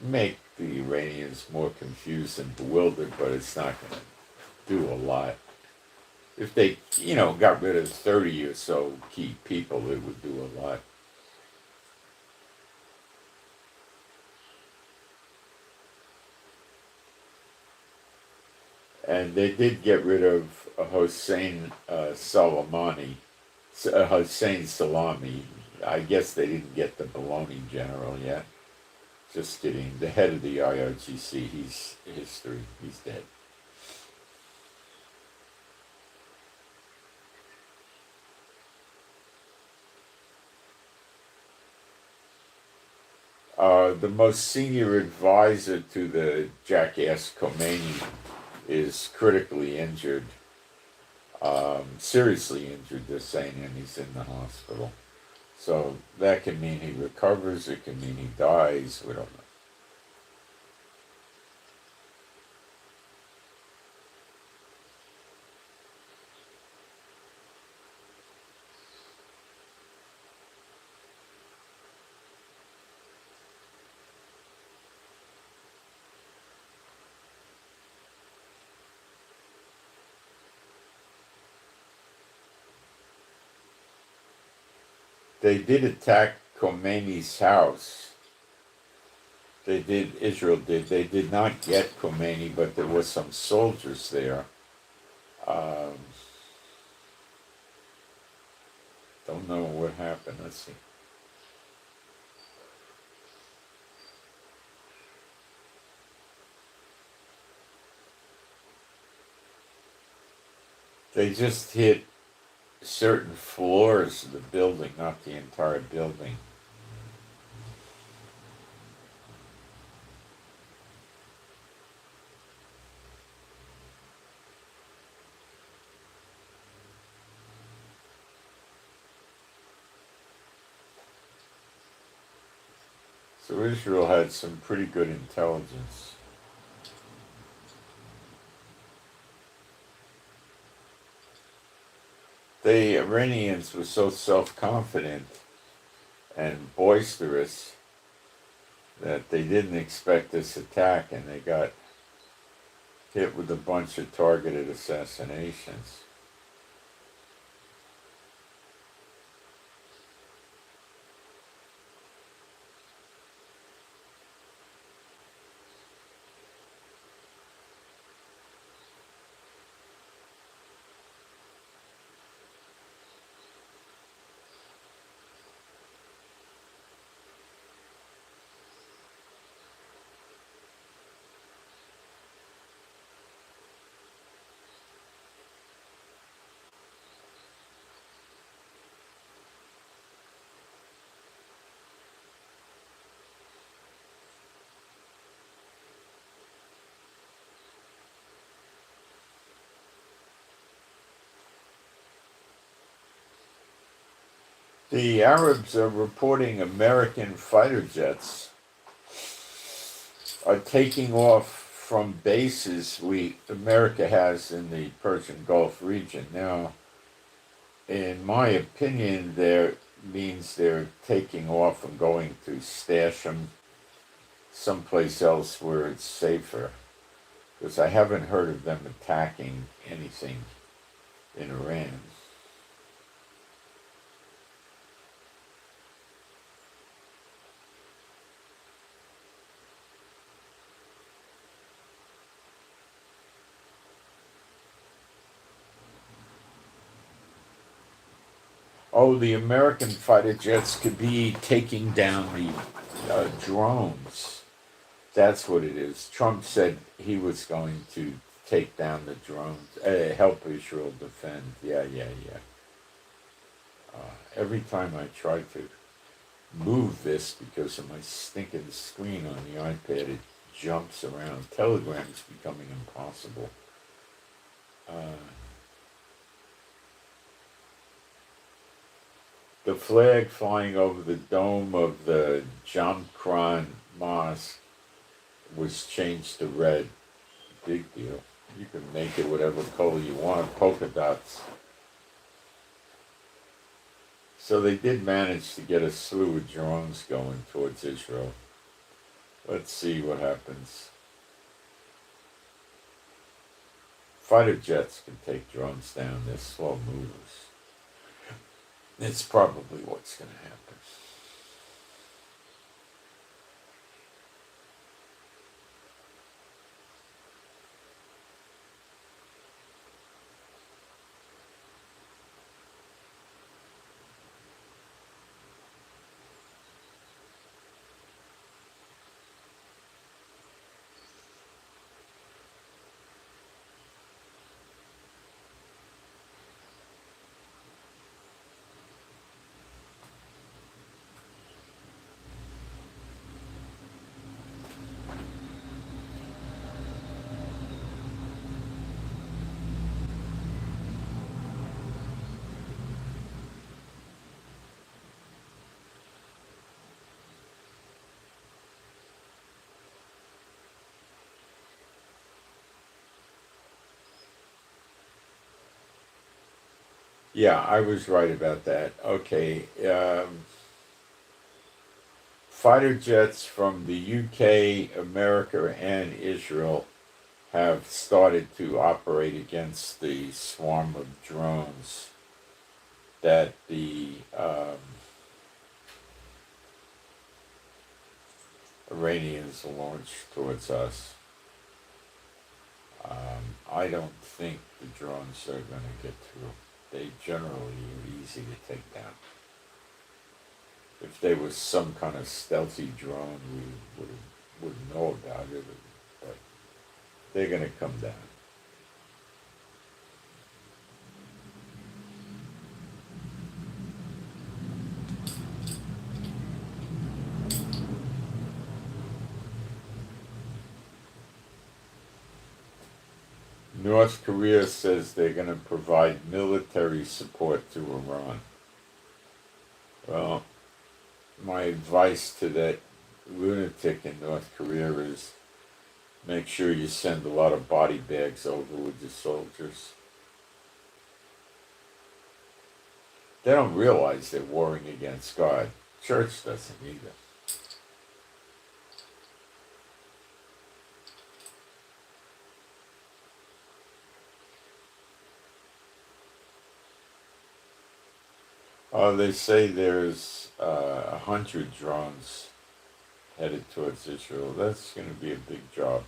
S1: make the Iranians more confused and bewildered, but it's not going to do a lot. If they, got rid of 30 or so key people, it would do a lot. And they did get rid of Hossein Hossein Salami. I guess they didn't get the baloney general yet. Just kidding. The head of the IRGC, he's history. He's dead. The most senior advisor to the jackass Khomeini is critically injured, seriously injured, they're saying, and he's in the hospital. So that can mean he recovers, it can mean he dies, we don't know. They did attack Khomeini's house. Israel did. They did not get Khomeini, but there were some soldiers there. Don't know what happened. Let's see. They just hit certain floors of the building, not the entire building. So Israel had some pretty good intelligence. The Iranians were so self-confident and boisterous that they didn't expect this attack, and they got hit with a bunch of targeted assassinations. The Arabs are reporting American fighter jets are taking off from bases America has in the Persian Gulf region. Now, in my opinion, that means they're taking off and going to stash them someplace else where it's safer. Because I haven't heard of them attacking anything in Iran. Oh, the American fighter jets could be taking down the drones. That's what it is. Trump said he was going to take down the drones, help Israel defend. Yeah. Every time I try to move this because of my stinking screen on the iPad, it jumps around. Telegram's becoming impossible. The flag flying over the dome of the Jamkran Mosque was changed to red. Big deal. You can make it whatever color you want, polka dots. So they did manage to get a slew of drones going towards Israel. Let's see what happens. Fighter jets can take drones down. They're slow movers. It's probably what's going to happen. Yeah, I was right about that. Okay. Fighter jets from the UK, America, and Israel have started to operate against the swarm of drones that the Iranians launched towards us. I don't think the drones are going to get through. They generally are easy to take down. If there was some kind of stealthy drone, we would know about it, but they're going to come down. North Korea says they're going to provide military support to Iran. Well, my advice to that lunatic in North Korea is make sure you send a lot of body bags over with the soldiers. They don't realize they're warring against God. Church doesn't either. They say there's 100 drones headed towards Israel. That's going to be a big job.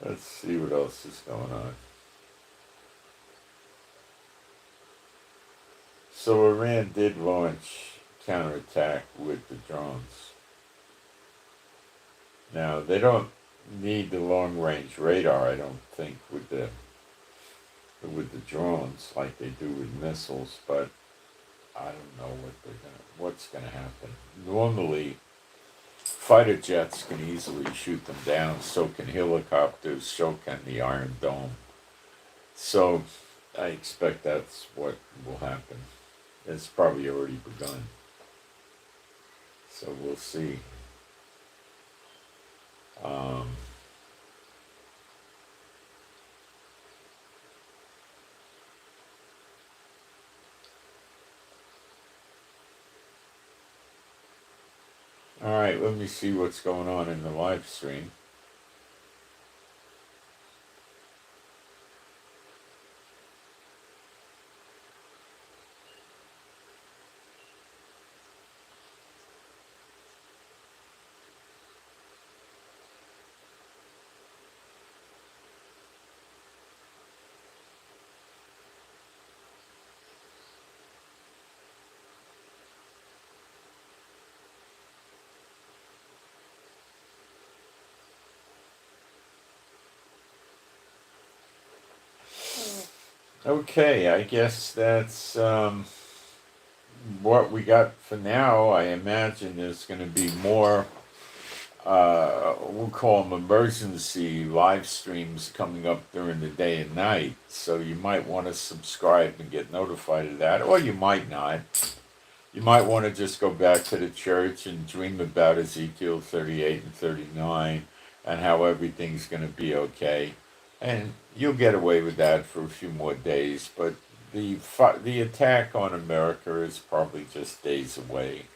S1: Let's see what else is going on. So Iran did launch counterattack with the drones. Now they don't need the long-range radar, I don't think, with the drones like they do with missiles. But I don't know what's gonna happen. Normally, fighter jets can easily shoot them down. So can helicopters. So can the Iron Dome. So I expect that's what will happen. It's probably already begun. So we'll see. All right, let me see what's going on in the live stream. Okay, I guess that's what we got for now. I imagine there's going to be more we'll call them emergency live streams coming up during the day and night. So you might want to subscribe and get notified of that, or you might not. You might want to just go back to the church and dream about Ezekiel 38 and 39 and how everything's going to be okay. And you'll get away with that for a few more days, but the attack on America is probably just days away.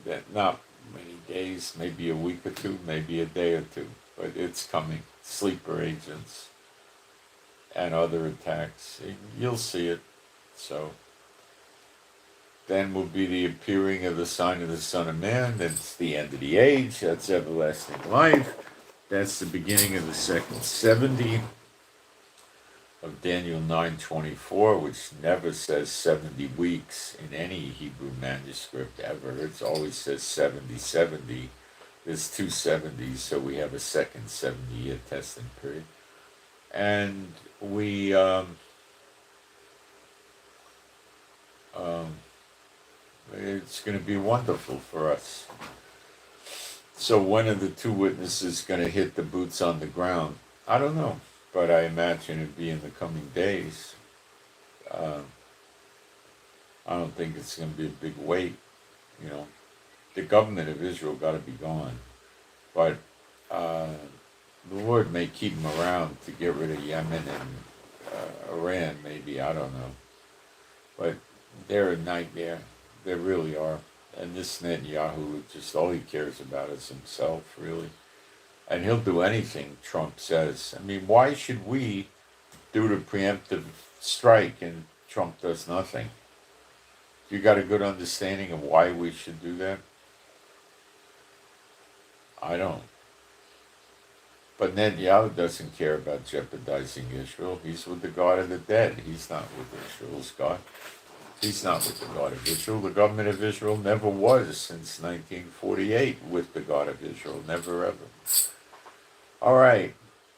S1: That not many days, maybe a week or two, maybe a day or two, but it's coming. Sleeper agents and other attacks, you'll see it. So then will be the appearing of the sign of the Son of Man. That's the end of the age. That's everlasting life. That's the beginning of the second 70 of Daniel 9:24, which never says 70 weeks in any Hebrew manuscript ever. It always says 70. There's two 70s, so we have a second 70-year testing period. And we it's going to be wonderful for us. So when are the two witnesses going to hit the boots on the ground? I don't know, but I imagine it'd be in the coming days. I don't think it's going to be a big wait. You know, the government of Israel got to be gone, but the Lord may keep them around to get rid of Yemen and Iran. Maybe, I don't know, but they're a nightmare. They really are. And this Netanyahu, just all he cares about is himself, really. And he'll do anything Trump says. I mean, why should we do the preemptive strike and Trump does nothing? You got a good understanding of why we should do that? I don't. But Netanyahu doesn't care about jeopardizing Israel. He's with the God of the dead. He's not with Israel's God. He's not with the God of Israel. The government of Israel never was since 1948 with the God of Israel. Never, ever. All right.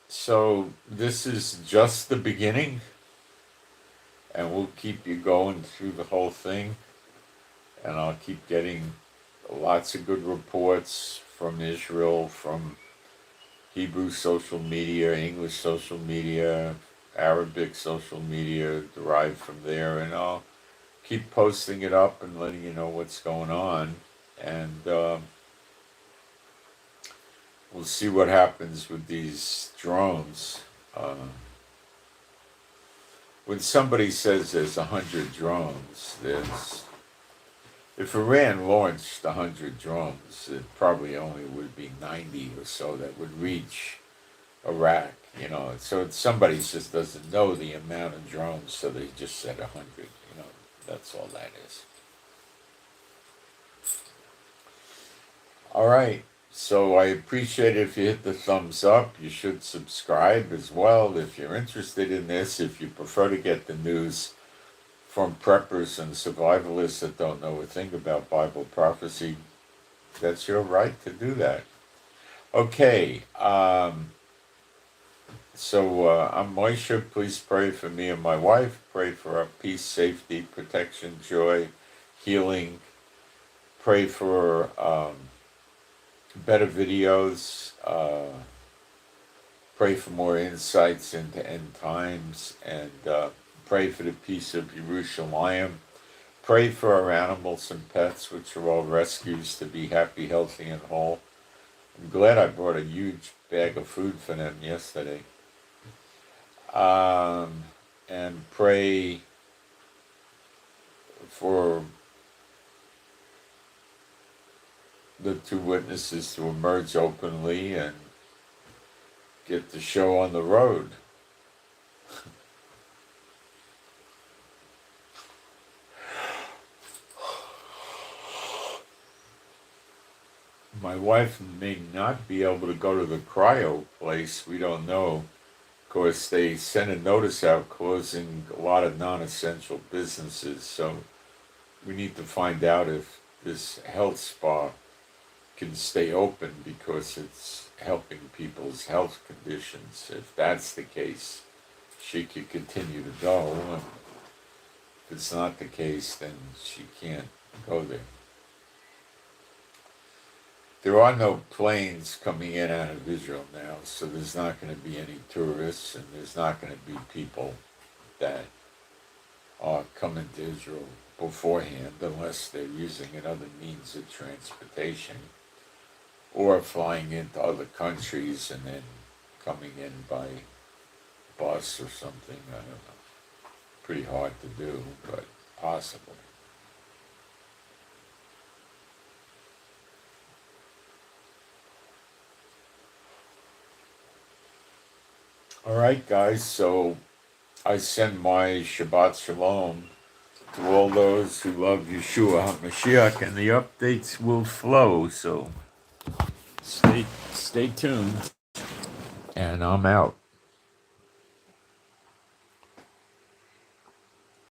S1: So this is just the beginning. And we'll keep you going through the whole thing. And I'll keep getting lots of good reports from Israel, from Hebrew social media, English social media, Arabic social media derived from there. And I'll keep posting it up and letting you know what's going on. And we'll see what happens with these drones. When somebody says there's 100 drones, if Iran launched 100 drones, it probably only would be 90 or so that would reach Iraq. You know, so somebody just doesn't know the amount of drones, so they just said 100. You know, that's all that is. All right. So I appreciate it if you hit the thumbs up. You should subscribe as well if you're interested in this. If you prefer to get the news from preppers and survivalists that don't know a thing about Bible prophecy, that's your right to do that. Okay. So I'm Moshe. Please pray for me and my wife. Pray for our peace, safety, protection, joy, healing. Pray for better videos. Pray for more insights into end times. And pray for the peace of Jerusalem. Pray for our animals and pets, which are all rescues, to be happy, healthy, and whole. I'm glad I brought a huge bag of food for them yesterday. And pray for the two witnesses to emerge openly and get the show on the road. My wife may not be able to go to the cryo place. We don't know. Of course, they sent a notice out closing a lot of non-essential businesses. So we need to find out if this health spa can stay open because it's helping people's health conditions. If that's the case, she could continue to go. And if it's not the case, then she can't go there. There are no planes coming in out of Israel now, so there's not going to be any tourists, and there's not going to be people that are coming to Israel beforehand unless they're using another means of transportation or flying into other countries and then coming in by bus or something. I don't know. Pretty hard to do, but possible. All right, guys, so I send my Shabbat Shalom to all those who love Yeshua HaMashiach, and the updates will flow, so stay tuned, and I'm out.